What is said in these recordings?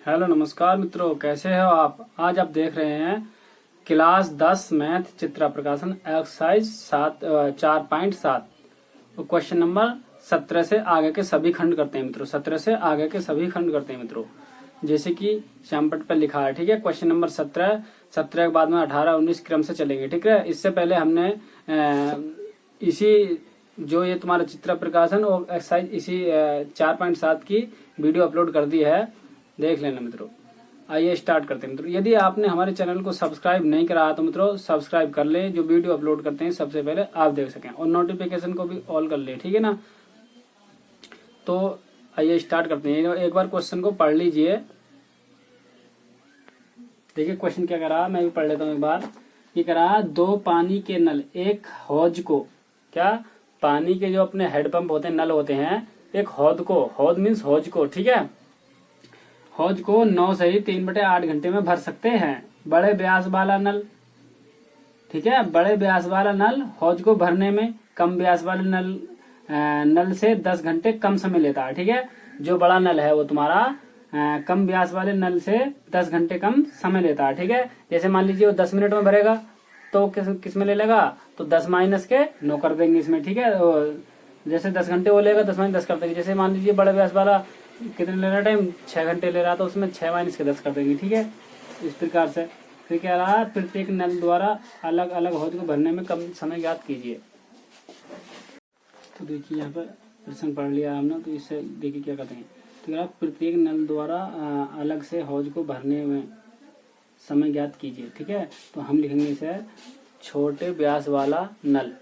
Hello नमस्कार मित्रों, कैसे हो आप। आज आप देख रहे हैं क्लास 10 मैथ चित्रा प्रकाशन एक्सरसाइज 4.7 क्वेश्चन नंबर 17 से आगे के सभी खंड करते हैं मित्रों। 17 से आगे के सभी खंड करते हैं मित्रों, जैसे कि श्यामपट पर लिखा है। ठीक है, क्वेश्चन नंबर 17 के बाद में 18-19 क्रम से चलेंगे। ठीक है, इससे पहले हमने इसी जो ये तुम्हारा चित्रा प्रकाशन और एक्सरसाइज इसी 4.7 की वीडियो अपलोड कर दी है, देख लेना मित्रों। आइए स्टार्ट करते हैं मित्रों। यदि आपने हमारे चैनल को सब्सक्राइब नहीं करा तो मित्रों सब्सक्राइब कर ले, जो वीडियो अपलोड करते हैं सबसे पहले आप देख सकें, और नोटिफिकेशन को भी ऑल कर ले। ठीक है ना। तो आइए स्टार्ट करते हैं। एक बार क्वेश्चन को पढ़ लीजिए। देखिए क्वेश्चन क्या करा, मैं भी पढ़ लेता हूँ एक बार। ये करा, दो पानी के नल एक हौज को, क्या पानी के जो अपने हेडपंप होते हैं, नल होते हैं, एक हौद को, हौद मीन्स हौज को, ठीक है, हौज को 9 से 3/8 घंटे में भर सकते हैं। बड़े व्यास वाला नल, ठीक है, बड़े व्यास वाला नल हौज को भरने में कम व्यास वाले नल से 10 घंटे कम समय लेता है। ठीक है, जो बड़ा नल है वो तुम्हारा कम व्यास वाले नल से 10 घंटे कम समय लेता है। ठीक है, जैसे मान लीजिए वो 10 मिनट में भरेगा तो किस में ले लेगा, तो 10 माइनस के 9 कर देंगे इसमें। ठीक है, जैसे 10 घंटे वो लेगा, 10 माइनस 10 कर देंगे। जैसे मान लीजिए बड़े व्यास वाला कितने ले रहा टाइम, 6 घंटे ले रहा, तो उसमें 6 माइनस के 10 कर देंगे। ठीक है, इस प्रकार से। फिर क्या रहा, प्रत्येक नल द्वारा अलग अलग हौज को भरने में कम समय ज्ञात कीजिए। तो देखिए यहाँ पर प्रश्न पढ़ लिया हमने, तो इससे देखिए क्या कहते हैं। तो क्या, प्रत्येक नल द्वारा अलग से हौज को भरने में समय ज्ञात कीजिए। ठीक है, तो हम लिखेंगे इसे, छोटे व्यास वाला नल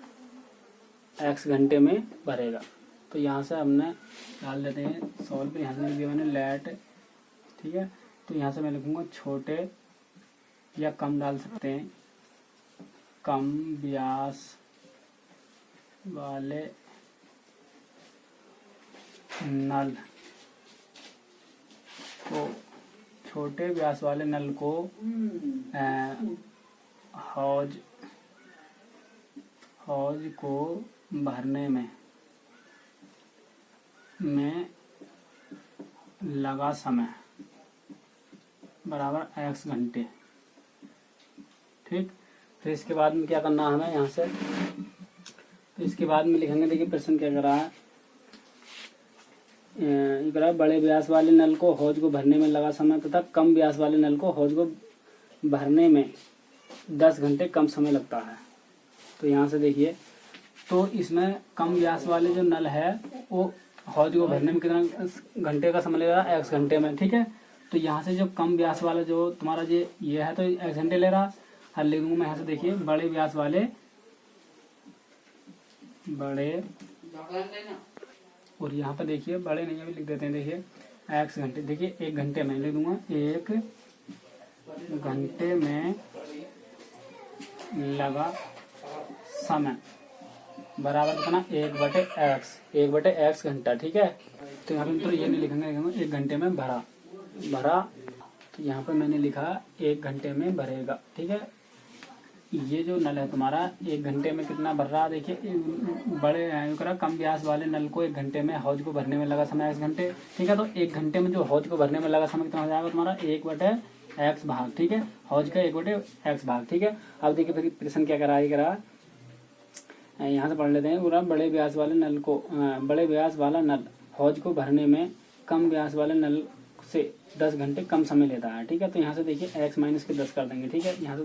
x घंटे में भरेगा। तो यहाँ से हमने डाल देते हैं सॉल्व पे। यहाँ से लिख दिया मैंने लेट। ठीक है, तो यहाँ से मैं लिखूंगा छोटे, या कम डाल सकते हैं, कम व्यास वाले नल को, छोटे व्यास वाले नल को हौज को भरने में लगा समय बराबर x घंटे। ठीक, फिर इसके बाद में क्या करना है हमें यहाँ से, तो इसके बाद में लिखेंगे। देखिए प्रश्न क्या कर रहा है, बड़े व्यास वाले नल को हौज को भरने में लगा समय तथा कम व्यास वाले नल को हौज को भरने में 10 घंटे कम समय लगता है। तो यहाँ से देखिए, तो इसमें कम व्यास वाले जो नल है वो हौज को भरने में कितना घंटे का समय ले रहा है, x घंटे में। ठीक है, तो यहाँ से जो कम व्यास वाला जो तुम्हारा ये है, तो x घंटे ले रहा। हर लिख दूंगा मैं यहाँ से। देखिए बड़े व्यास वाले, बड़े, और यहाँ पे देखिए बड़े नहीं अभी लिख देते हैं। देखिए x घंटे, देखिए 1 घंटे में लिख दूंगा, 1 घंटे में लगा समय बराबर कितना, 1/x घंटा। ठीक है, तो यहाँ पे तो ये नहीं लिखेंगे, 1 घंटे में भरा। तो यहाँ पे मैंने लिखा 1 घंटे में भरेगा। ठीक है, ये जो नल है तुम्हारा 1 घंटे में कितना भर रहा, देखिए बड़े कम व्यास वाले नल को 1 घंटे में हौज को भरने में लगा समय x घंटे। ठीक है, तो 1 घंटे में जो हौज को भरने में लगा समय कितना हो जाएगा तुम्हारा, 1/x भाग। ठीक है, हौज का 1/x भाग। ठीक है, अब देखिए फिर प्रश्न क्या करा, यहाँ से पढ़ लेते हैं पूरा। बड़े व्यास वाले नल को, बड़े व्यास वाला नल हौज को भरने में कम व्यास वाले नल से 10 घंटे कम समय लेता है। ठीक है, तो यहाँ से देखिए x माइनस के 10 कर देंगे। ठीक है, यहाँ से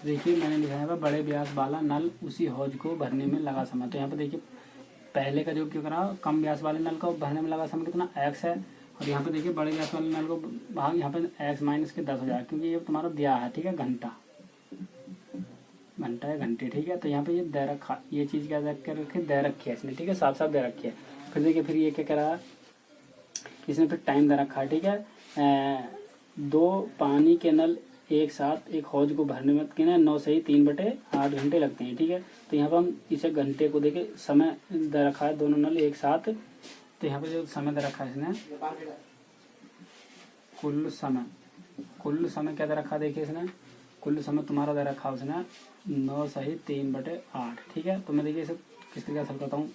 देखिए मैंने लिखा है बड़े व्यास वाला नल उसी हौज को भरने में लगा समय। तो यहाँ पे देखिए पहले का जो क्यों करा, कम व्यास वाले नल को भरने में लगा समय कितना x है, और यहाँ पे देखिए बड़े व्यास वाले नल को भाग यहाँ पे x माइनस के 10 हो जाएगा, क्योंकि ये तुम्हारा दिया है। ठीक है, घंटा है, घंटे। ठीक है, तो यहाँ पे ये दे रखा, ये चीज क्या रखे, दे रखी है इसने। ठीक है, साफ साफ दे रखी है। फिर देखिए फिर ये क्या करा, इसने फिर टाइम दे रखा है। ठीक है, 2 पानी के नल एक साथ एक हौज को भरने में कितना 9 से 3/8 घंटे लगते हैं। ठीक है, तो यहाँ पर हम इसे घंटे को देखे, समय दे रखा है, दोनों नल एक साथ। तो यहाँ पे जो समय दे रखा है इसने, कुल समय क्या दे रखा है, देखिए इसने कुल समय तुम्हारा दे रखा है उसने 9 से 3/8। ठीक है, तो मैं देखिए इसे किस तरीके से हल करता हूँ।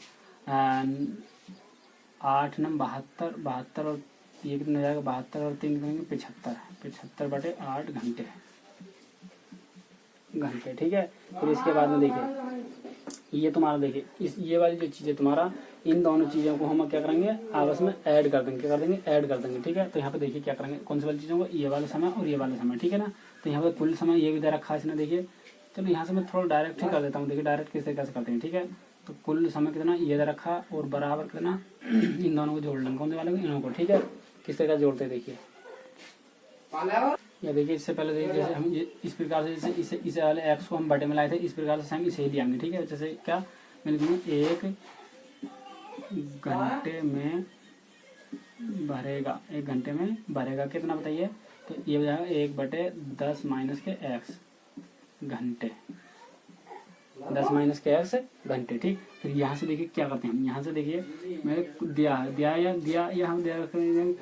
8 9 72 और ये कितना हो जाएगा 72 और 3 करेंगे 75, 75/8 घंटे। ठीक है। फिर इसके बाद में देखिए ये तुम्हारा देखिए इस ये वाली जो चीज़ है तुम्हारा, इन दोनों चीज़ों को हम क्या करेंगे आपस में ऐड कर देंगे। क्या कर देंगे? ऐड कर देंगे। ठीक है। तो यहाँ पे देखिए क्या करेंगे, कौन सी वाली चीज़ों को, ये वाला समय और ये वाला समय। ठीक है ना। तो यहाँ पे कुल समय ये भी दे रखा है इसने। देखिए चलो यहाँ से मैं थोड़ा डायरेक्ट ही कर देता हूँ। देखिए डायरेक्ट किस तरीके से करते हैं। ठीक है। तो कुल समय कितना ये दे रखा और बराबर कितना इन दोनों को जोड़ लेंगे। कौन से वाले को? इनों को। ठीक है। किस तरीके से जोड़ते हैं देखिए, या देखिए इससे पहले देखिए जैसे हम ये इस प्रकार से जैसे इसे वाले एक्स को हम बटे में लाए थे, इस प्रकार से हम इसे ही लियाएंगे। ठीक है। जैसे क्या मैं लिखूंगा 1 घंटे में भरेगा, 1 घंटे में भरेगा कितना बताइए? तो ये हो जाएगा 1/10 माइनस के एक्स घंटे, 10 माइनस के एक्स घंटे। ठीक। फिर यहाँ से देखिए क्या करते हैं हम, यहाँ से देखिए मैंने दिया हम दे रखते हैं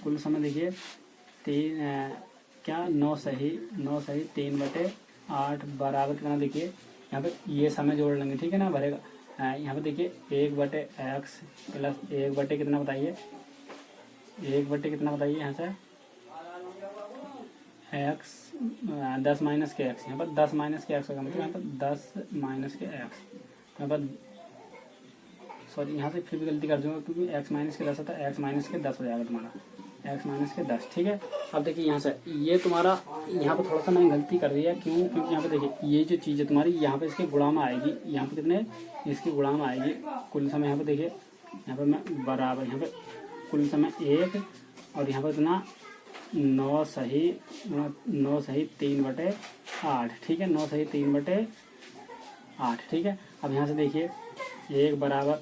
कुल समय देखिए 9 सही 3/8 बराबर कितना देखिए यहाँ पे ये समय जोड़ लेंगे। ठीक है ना। भरेगा यहाँ पे देखिए 1/x प्लस 1 कितना बताइए, 1 कितना बताइए यहाँ से x 10 माइनस के x, यहाँ पर 10 माइनस के x होगा, मतलब यहाँ पर 10 माइनस के x, यहाँ पर सॉरी यहाँ से फिर भी गलती कर दूंगा क्योंकि x माइनस के 10 होता है, x माइनस के 10 हो जाएगा तुम्हारा, x माइनस के 10। ठीक है। अब देखिए यहाँ से ये तुम्हारा यहाँ पर थोड़ा सा मैंने गलती कर दिया, क्यों? क्योंकि यहाँ पे देखिए ये जो चीज़ है तुम्हारी यहाँ पे इसके गुणा में आएगी, यहाँ पे कितने इसकी गुणा में आएगी कुल समय। यहाँ पे देखिए यहाँ पे मैं बराबर यहाँ पे कुल समय 1 और यहाँ पर इतना 9 सही 3/8। ठीक है। 9 सही 3/8। ठीक है। अब यहाँ से देखिए 1 बराबर,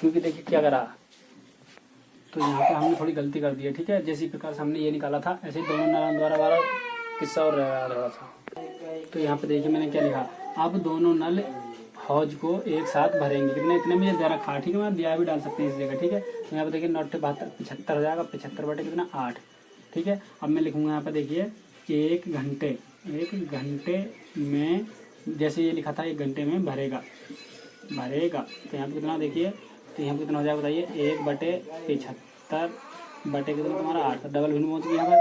क्योंकि देखिए क्या करा, तो यहाँ पे हमने थोड़ी गलती कर दी है। ठीक है। जैसी प्रकार से हमने ये निकाला था ऐसे ही दोनों नल द्वारा वाला किस्सा और रहा था। तो यहाँ पे देखिए मैंने क्या लिखा, अब दोनों नल हौज को एक साथ भरेंगे। कितने इतने में दे रखा। ठीक है। मैं दिया भी डाल सकते हैं इस जगह। ठीक है। तो यहाँ पे देखिए 9 72 75 हो जाएगा, 75/8। ठीक है। अब मैं लिखूंगा यहाँ पे देखिए 1 घंटे में, जैसे ये लिखा था 1 घंटे में भरेगा। तो यहाँ पे कितना देखिए, तो यहाँ पे कितना हो जाएगा बताइए 1/75 बटे कितना तुम्हारा 8, डबल भिन्न पहुँच गई यहाँ पर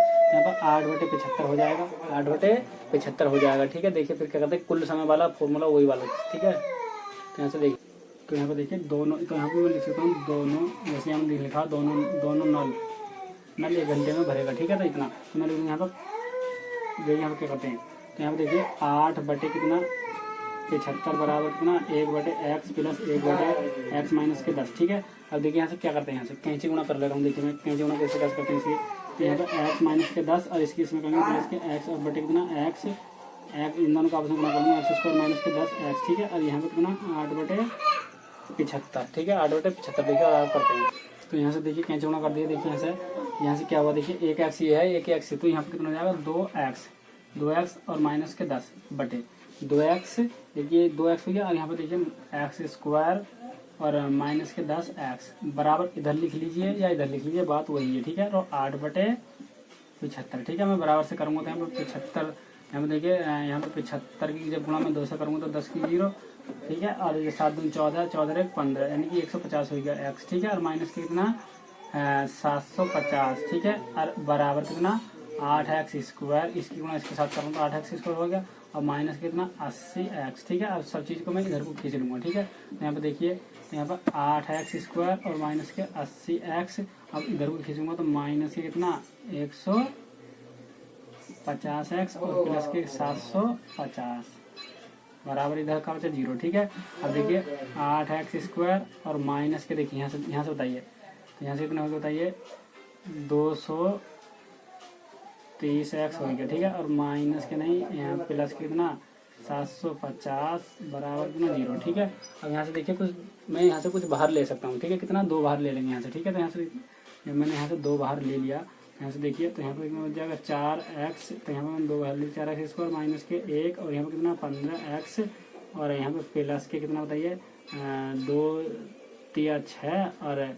8/75 हो जाएगा, 8/75 हो जाएगा। ठीक है। देखिए फिर क्या करते हैं, कुल समय वाला फॉर्मूला वही वाला। ठीक है। तो यहाँ से देखिए, तो यहाँ पे देखिए दोनों, तो यहाँ पे मैं लिख सकता हूँ दोनों, जैसे हमने लिखा दोनों नल 1 घंटे में भरेगा। ठीक है। तो इतना तो मैं लिखूँगा यहाँ पर, देखिए यहाँ पर क्या करते हैं, तो यहाँ पे देखिए 8/75 बराबर कितना 1/x प्लस 1/x माइनस के 10। ठीक है। अब देखिए यहाँ से क्या करते हैं, यहाँ से कैंची गुणा कर लेता हूँ। देखिए मैं कैंची गुणा कैसे करते हैं इसकी, तो यहाँ पर x माइनस के 10 और इसकी इसमें करेंगे प्लस के x और बटे कितना x इन दोनों का आपस में गुणा करूँगा, x² माइनस के 10x। ठीक है। और यहाँ पर कितना 8/75। ठीक है। 8/75 देखिए और आप करते हैं। तो यहाँ से देखिए कैंची गुणा कर दिया। देखिए यहाँ से क्या हुआ, देखिए 1 x ये है, 1 x, तो यहाँ पर कितना हो जाएगा 2x और माइनस के 10 बटे 2x। देखिए 2x हो गया और यहाँ पर देखिए x² और माइनस के 10x बराबर इधर लिख लीजिए या इधर लिख लीजिए, बात वही है। ठीक है। और 8/75। ठीक है। मैं बराबर से करूँगा तो यहाँ पर 75, यहाँ पर देखिए यहाँ पर 75 की जब गुणा में 2 से करूँगा तो 10 की 0। ठीक है। और 7 दूनी 14, 14 1 15, यानी कि 150 हो गया x। ठीक है। और माइनस के कितना 750। ठीक है। और बराबर कितना 8x², इसकी गुणा इसके साथ करूँ तो 8x² हो गया और माइनस कितना 80x। ठीक है। अब सब चीज़ को मैं इधर को खींच लूँगा। ठीक है। तो यहाँ पे देखिए, तो यहाँ पर 8x² और माइनस के 80x, अब इधर को खींचूंगा तो माइनस के कितना 150x और प्लस के 750 बराबर इधर का बचा 0। ठीक है। अब देखिए 8x² और माइनस के देखिए यहाँ से बताइए, तो यहाँ से कितना होगा बताइए 230x हो गया। ठीक है। और माइनस के नहीं, यहाँ प्लस के कितना 750 बराबर कितना 0। ठीक है। अब यहाँ से देखिए कुछ मैं यहाँ से कुछ बाहर ले सकता हूँ। ठीक है। कितना 2 बाहर ले लेंगे यहाँ से। ठीक है। तो यहाँ से मैंने यहाँ से 2 बाहर ले लिया, यहाँ से देखिए तो यहाँ पर कितना हो जाएगा 4x, तो यहाँ पर मैंने 2 बाहर ले 4x² माइनस के 1 और यहाँ पर कितना 15x और यहाँ पर प्लस के कितना बताइए 2 3 6 और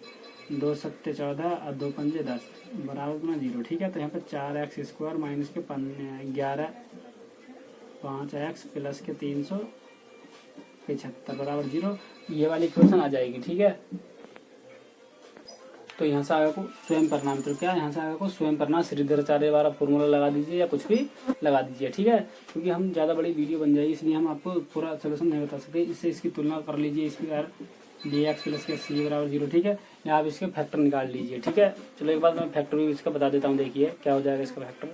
2 7 14 और 2 5 10 बराबर कितना 0। ठीक है। तो यहाँ पर 4x² माइनस के 11 5x प्लस के 375 बराबर 0, ये वाली इक्वेशन आ जाएगी। ठीक है। तो यहाँ से आगे को स्वयं करना है मित्रों, क्या यहाँ से आगे को स्वयं करना। श्रीधराचार्य वाला फॉर्मूला लगा दीजिए या कुछ भी लगा दीजिए, ठीक है। क्योंकि हम ज़्यादा बड़ी वीडियो बन जाएगी, इसलिए हम आपको पूरा सोल्यूशन नहीं बता सकते। इससे इसकी तुलना कर लीजिए, इसकी यार dx प्लस के c बराबर 0, ठीक है। या आप इसके फैक्टर निकाल लीजिए, ठीक है। चलो एक बार मैं फैक्टर भी इसका बता देता हूँ, देखिए क्या हो जाएगा इसका फैक्टर।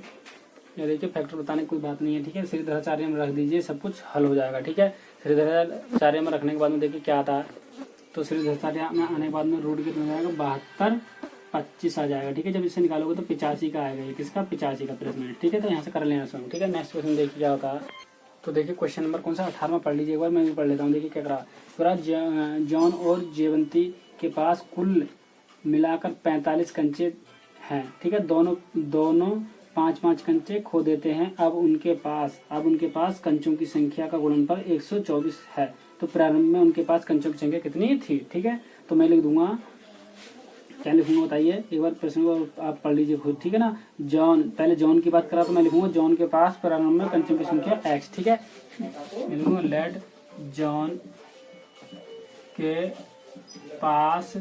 ये देखिए फैक्टर बताने की कोई बात नहीं है, ठीक है। श्रीधराचार्य में रख दीजिए, सब कुछ हल हो जाएगा, ठीक है। श्रीधराचार्य में रखने के बाद में देखिए क्या आता है। तो श्रीधराचार्य में आने के बाद में रूट कितना हो जाएगा, 72/25 आ जाएगा, ठीक है। जब इससे निकालोगे तो 85 का आएगा, ये किसका 85 का प्लस माइनस, ठीक है। तो यहाँ से कर लेना स्वयं, ठीक है। नेक्स्ट क्वेश्चन देखिए क्या होता है। तो देखिए क्वेश्चन नंबर कौन सा 18वां पढ़ लीजिए एक बार, मैं भी पढ़ लेता हूँ। देखिए क्या करा, पूरा जॉन और जेवंती के पास कुल मिलाकर 45 कंचे हैं, ठीक है। दोनों 5-5 कंचे खो देते हैं। अब उनके पास कंचों की संख्या का गुणनफल 124 है। तो प्रारंभ में उनके पास कंचों की संख्या कितनी थी, ठीक है। तो मैं लिख दूंगा, क्या लिखूंगा बताइए एक बार, प्रश्न को आप पढ़ लीजिए खुद, ठीक है ना। पहले जॉन की बात करा तो मैं लिखूंगा जॉन के पास प्रारंभ में कंचों की संख्या x, ठीक है। मैं लिखूंगा लेट जॉन के पास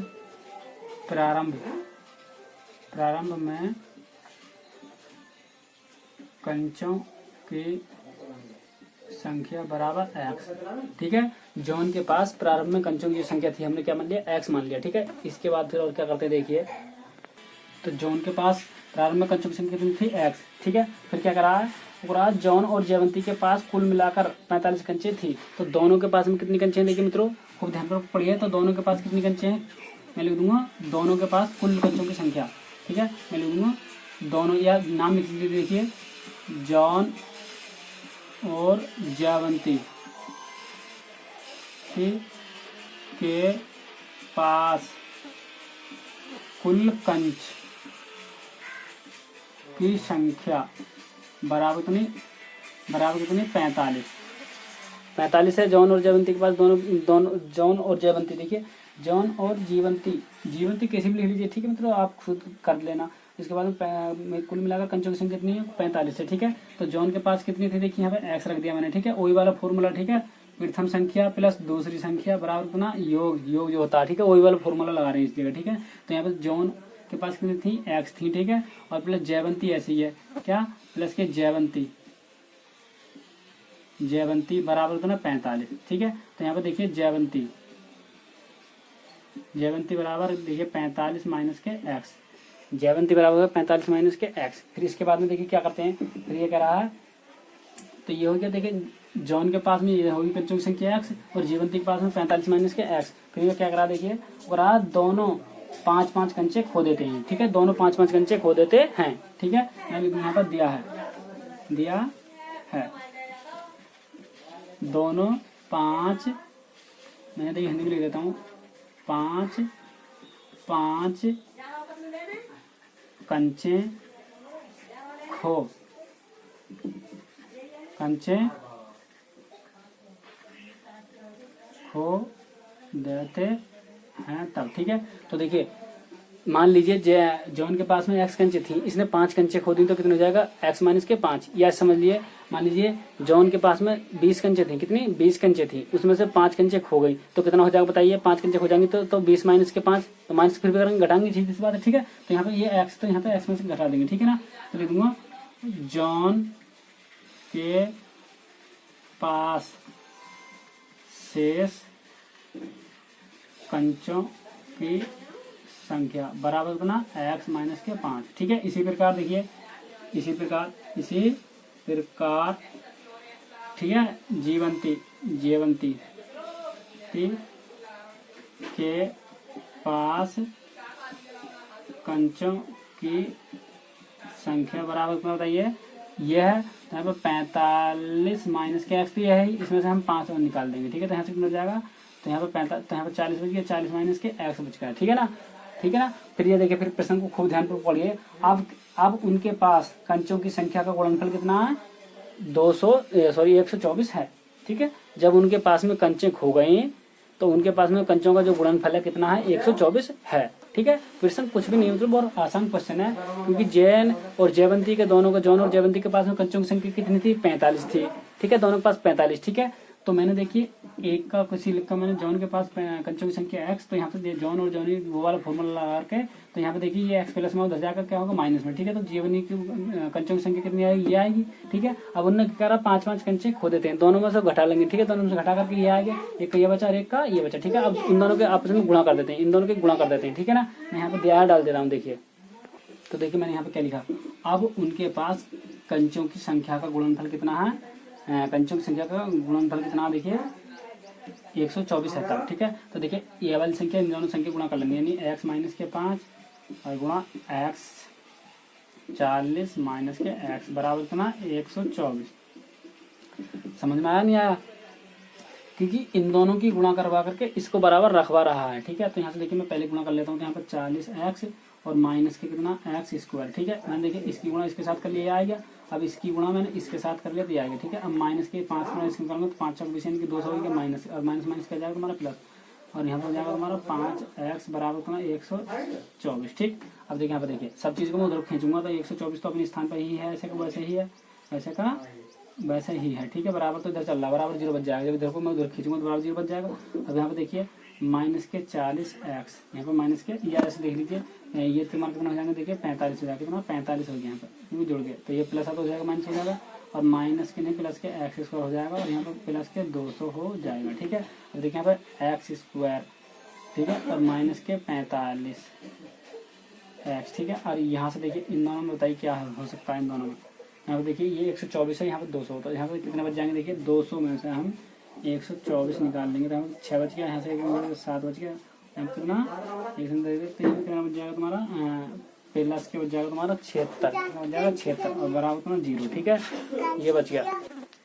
प्रारंभ में कंचों की संख्या बराबर x, ठीक है। जॉन के पास प्रारंभ में कंचों की संख्या थी, हमने क्या मान लिया, x मान लिया, ठीक है। इसके बाद फिर और क्या करते हैं देखिए। तो जॉन के पास प्रारंभ में कंचों की संख्या कितनी थी, x, ठीक है। फिर क्या करा है, जॉन और जयवंती के पास कुल मिलाकर 45 कंचे थी। तो दोनों के पास में कितनी कंचे हैं, देखिए मित्रों खूब ध्यान पर पढ़िए। तो दोनों के पास कितनी कंचे हैं, मैं लिख दूंगा दोनों के पास कुल कंचों की संख्या, ठीक है। मैं लिख दूंगा दोनों, या नाम लिख लीजिए, देखिए जॉन और जयवंती के पास कुल कंच की संख्या बराबर कितनी 45 है। जॉन और जयवंती के पास दोनों जॉन और जयवंती, देखिए जॉन और जीवंती कैसे भी लिख लीजिए, ठीक है मित्रों, आप खुद कर लेना। इसके बाद में कुल मिलाकर कंचों की संख्या कितनी है, 45 है, ठीक है। तो जॉन के पास कितनी थी, देखिए यहाँ पे x रख दिया मैंने, ठीक है। वही वाला फॉर्मूला, ठीक है। प्रथम संख्या प्लस दूसरी संख्या बराबर कितना योग जो होता है, ठीक है। वही वाला फॉर्मूला लगा रहे हैं इस जगह, ठीक है। तो यहाँ पे जॉन के पास कितनी थी, x थी, ठीक है। और प्लस जयवंती ऐसी है, क्या प्लस के जयवंती बराबर कितना 45, ठीक है। तो यहाँ पे देखिए जयवंती बराबर देखिए 45 माइनस के x, जयवंती बराबर 45 माइनस के x। फिर इसके बाद में देखिए क्या करते हैं, फिर ये कह रहा है, तो ये हो गया, देखिए जॉन के पास में ये होगी कंचों की संख्या x और जीवंती के पास में 45 माइनस के x। फिर ये क्या करा, देखिए और दोनों 5-5 कंचे खो देते हैं, ठीक है। दोनों 5-5 कंचे खो देते हैं, ठीक है। यहाँ पर दिया है दोनों 5, मैंने देखिए हिंदी में लिख देता हूँ, 5 कंचे खो देते हैं तब, ठीक है। तो देखिए मान लीजिए जॉन के पास में x कंचे थी, इसने 5 कंचे खो दी, तो कितने हो जाएगा x माइनस के 5, या समझ लिए मान लीजिए जॉन के पास में 20 कंचे थी, कितनी 20 कंचे थी, उसमें से 5 कंचे खो गई, तो कितना हो जाएगा बताइए, 5 कंचे खो जाएंगे तो 20 माइनस के 5, तो माइनस फिर भी करेंगे, घटाएंगे, ठीक है, बात है, ठीक है। तो यहाँ पे ये x, तो यहाँ पे x में से घटा देंगे, ठीक है ना। तो लिख दूंगा जॉन के पास शेष कंचों की संख्या बराबर कितना x माइनस के 5, ठीक है। इसी प्रकार देखिए, इसी प्रकार ठीक है, जीवंती के पास कंचों की संख्या बराबर कितना बताइए, यह है। तो यहाँ पर 45 माइनस के x भी है, इसमें से हम 5 निकाल देंगे, ठीक है। तो यहाँ से कितना हो जाएगा, तो यहाँ पर 40 बच गया, 40 माइनस के x बच गया, ठीक है ना। फिर ये देखिए, फिर प्रश्न को खूब ध्यान पर पढ़िए। अब उनके पास कंचों की संख्या का गुणनफल कितना है, 124 है, ठीक है। जब उनके पास में कंचे खो गए तो उनके पास में कंचों का जो गुणनफल है कितना है, 124 है, ठीक है। प्रश्न कुछ भी नहीं, मतलब बहुत आसान क्वेश्चन है, क्योंकि जैन और जयवंती के दोनों को, जॉन और जयवंती के पास में कंचों की संख्या कितनी थी, 45 थी, ठीक है। दोनों के पास 45, ठीक है। तो मैंने देखिए एक का कुछ ही लिखा मैंने, जॉन के पास कंचों की संख्या x, तो यहाँ पे जॉन और जॉनी वो वाला फॉर्मूला लगा के, तो यहाँ पे देखिए ये x प्लस में उधर जाकर क्या होगा माइनस में, ठीक है। तो जीवनी की कंचों की संख्या कितनी आएगी, ये आएगी, ठीक है। अब उन्होंने क्या करा, 5-5 कंचे खो देते हैं, दोनों में से घटा लेंगे, ठीक है। दोनों में से घटा करके ये आ गया, एक का ये बचा और एक का ये बचा, ठीक है। अब इन दोनों के आपस में गुणा कर देते हैं, इन दोनों के गुणा कर देते हैं, ठीक है ना। मैं यहाँ पे दिया डाल दे रहा हूँ, देखिए। तो देखिए मैंने यहाँ पे क्या लिखा, अब उनके पास कंचों की संख्या का गुणनफल कितना है, कंचों की संख्या का गुणनफल कितना, देखिए 124 है तब, ठीक है। तो देखिए ये वाली संख्या इन दोनों संख्या गुणा कर लेंगे, यानी x माइनस के 5 और गुणा x 40 माइनस के x बराबर कितना 124। समझ में आया नहीं आया, क्योंकि इन दोनों की गुणा करवा करके इसको बराबर रखवा रहा है, ठीक है। तो यहाँ से देखिए मैं पहले गुणा कर लेता हूँ, तो यहाँ पर 40x और माइनस के कितना x स्क्वायर, ठीक है। मैंने देखिए इसकी गुणा इसके साथ कर लिया, आ गया। अब इसकी गुणा मैंने इसके साथ कर लिया, तो ये आ गया, ठीक है। अब माइनस के 5 गुणा इसके निकालूंगा, तो 5 चौक 20 यानी कि 200 हो गया माइनस, और माइनस माइनस क्या जाएगा तुम्हारा प्लस, और यहाँ पर जाएगा तुम्हारा 5x बराबर कितना 124, ठीक। अब देखिए यहाँ पर देखिए सब चीज़ को मैं उधर खींचूंगा, तो 124 तो अपने स्थान पर ही है, ऐसे का वैसे ही है, वैसे का वैसे ही है, ठीक है। बराबर तो इधर चल रहा है, बराबर 0 बच जाएगा, जब इधर को मैं उधर खींचूंगा तो बराबर 0 बच जाएगा। अब यहाँ पर देखिए माइनस के 40x, यहाँ पर माइनस के, या ऐसे देख लीजिए, ये तुम्हारा कितना हो जाएगा, देखिए 45 हो जाएगा, कितना 45 हो गया यहाँ पर, क्योंकि जुड़ गया। तो ये प्लस तो हो जाएगा, माइनस हो जाएगा, और माइनस के नहीं प्लस के x स्क्वायर हो जाएगा, और यहाँ पर प्लस के 200 हो जाएगा, ठीक है। अब देखिए यहाँ पर x स्क्वायर, ठीक है, और माइनस के 45x, ठीक है। और यहाँ से देखिए इन दोनों में बताइए क्या हो सकता है इन दोनों में। यहाँ पर देखिए ये 124 है, यहाँ पर 200, तो यहाँ पर कितने बच जाएंगे, देखिए 200 में से हम 124 निकाल लेंगे, तो हम 6 बच गया, यहाँ से 7 बच गया, यहाँ पर कितना कितना बच जाएगा तुम्हारा, प्लस के बच जाएगा तुम्हारा 76 बच जाएगा 76, और बराबर तुम्हारा 0, ठीक है। ये बच गया।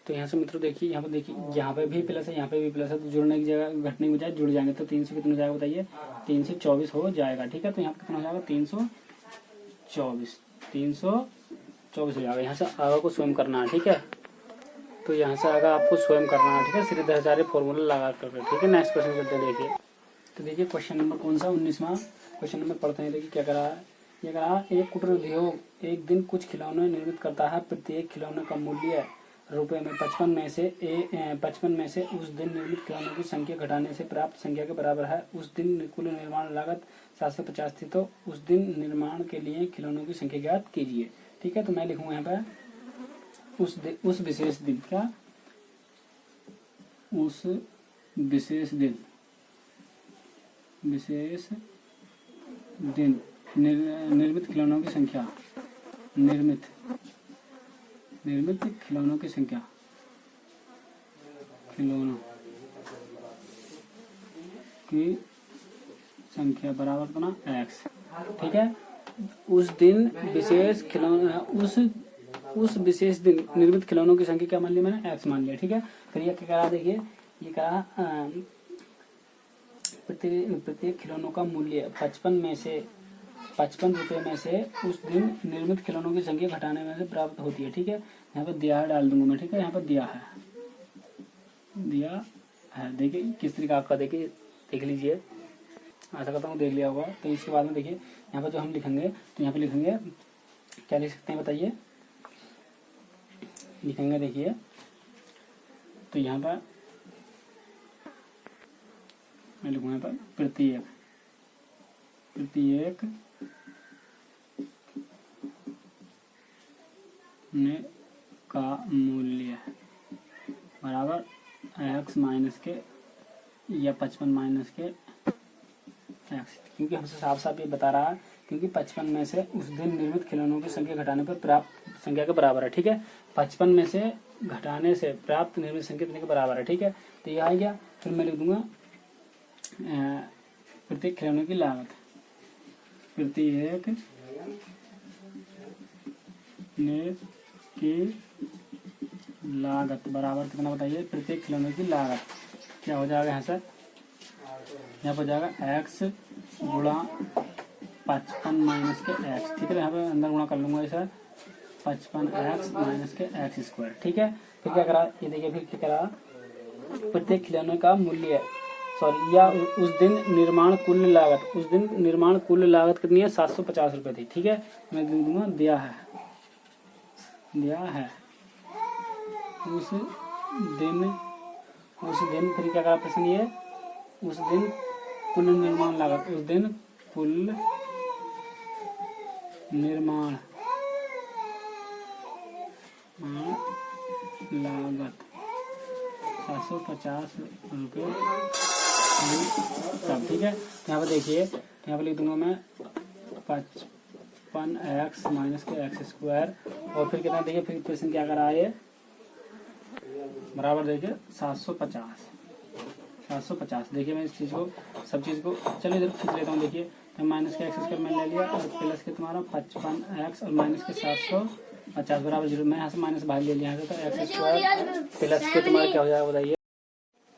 तो यहाँ से मित्रों देखिए, यहाँ पर देखिए यहाँ पे भी प्लस है, यहाँ पे भी प्लस है, तो जुड़ने की जगह घटने की बजाय जुड़ जाएंगे, तो 300 कितना हो जाएगा बताइए, 324 हो जाएगा, ठीक है। तो यहाँ पे कितना हो जाएगा 324 हो जाएगा। यहाँ से आगे को स्वयं करना है, ठीक है। तो यहाँ से आगे आपको स्वयं करना है, ठीक है, श्रीधराचार्य फॉर्मूला लगा कर, ठीक है। नेक्स्ट क्वेश्चन करते हैं, देखिए। तो देखिए क्वेश्चन नंबर कौन सा 19वां क्वेश्चन नंबर पढ़ते हैं। देखिए क्या करा है, ये कहा एक कुटीर उद्योग एक दिन कुछ खिलौने निर्मित करता है, प्रत्येक खिलौने का मूल्य रुपए में 55 में से उस दिन निर्मित खिलौनों की संख्या घटाने से प्राप्त संख्या के बराबर है। उस दिन कुल निर्माण लागत 750 थी, तो उस दिन निर्माण के लिए खिलौनों की संख्या ज्ञात कीजिए, ठीक है। तो मैं लिखूंगा यहाँ पर उस विशेष दिन, क्या उस विशेष दिन निर्मित खिलौनों की संख्या, निर्मित खिलौनों की संख्या, खिलौनों की संख्या बराबर बना x, ठीक है। उस दिन विशेष खिलौना, उस विशेष दिन निर्मित खिलौनों की संख्या क्या मान लिया मैंने, x मान लिया, ठीक है। फिर ये क्या करा, देखिए ये कहा प्रत्येक खिलौनों का मूल्य 55 रुपए में से उस दिन निर्मित खिलौनों की संख्या घटाने में से प्राप्त होती है, ठीक है। यहाँ पर दिया है डाल दूंगा मैं, ठीक है। यहाँ पर दिया है, देखिए किस तरीके आपका, देखिए देख लीजिए, आशा करता हूँ देख लिया होगा। तो इसके बाद में देखिए यहाँ पर जो हम लिखेंगे, तो यहाँ पर लिखेंगे क्या लिख सकते हैं बताइए, लिखेंगे देखिए, तो यहाँ पर मैं लिखूंगा यहाँ पर प्रत्येक का मूल्य बराबर x माइनस के या 55 माइनस के x, क्योंकि हमसे साफ साफ ये बता रहा है, क्योंकि 55 में से उस दिन निर्मित खिलौनों की संख्या घटाने पर प्राप्त संख्या के बराबर है, ठीक है। 55 में से घटाने से प्राप्त निर्मित संख्या कितने के बराबर है, ठीक है। तो ये आ गया। फिर मैं लिख दूंगा प्रत्येक खिलौने की लागत, प्रत्येक की लागत बराबर कितना बताइए, प्रत्येक खिलौने की लागत क्या हो जाएगा, यहाँ से यहाँ पर जाएगा x गुणा 55 माइनस के x, ठीक है। यहाँ पे अंदर गुणा कर लूंगा इसे 55x माइनस के x स्क्वायर, ठीक है। फिर क्या करा, ये देखिए फिर क्या करा, प्रत्येक खिलौने का मूल्य या उस दिन निर्माण कुल लागत कितनी है, 750 रुपये थी, ठीक है। मैं दूंगा दिया है उस दिन उस दिन फिर क्या करा प्रश्न ये, उस दिन कुल निर्माण लागत, उस दिन कुल निर्माण लागत 750 रुपये सब। ठीक है, यहाँ पर देखिए, यहाँ पर लिख दूंगा मैं 55x माइनस के एक्स स्क्वायर, और फिर कितना देखिए, फिर क्वेश्चन क्या करा है, बराबर देखिए 750। देखिए मैं इस चीज़ को, सब चीज़ को चलिए इधर खींच लेता हूँ। देखिए माइनस के एक्स स्क्वायर मैंने ले लिया, और प्लस के तुम्हारा 55x और माइनस के 750 बराबर 0। मैं यहाँ से माइनस बाहर ले लिया, यहाँ से तो एक्स स्क्वायर प्लस के तुम्हारा क्या हो जाएगा बताइए,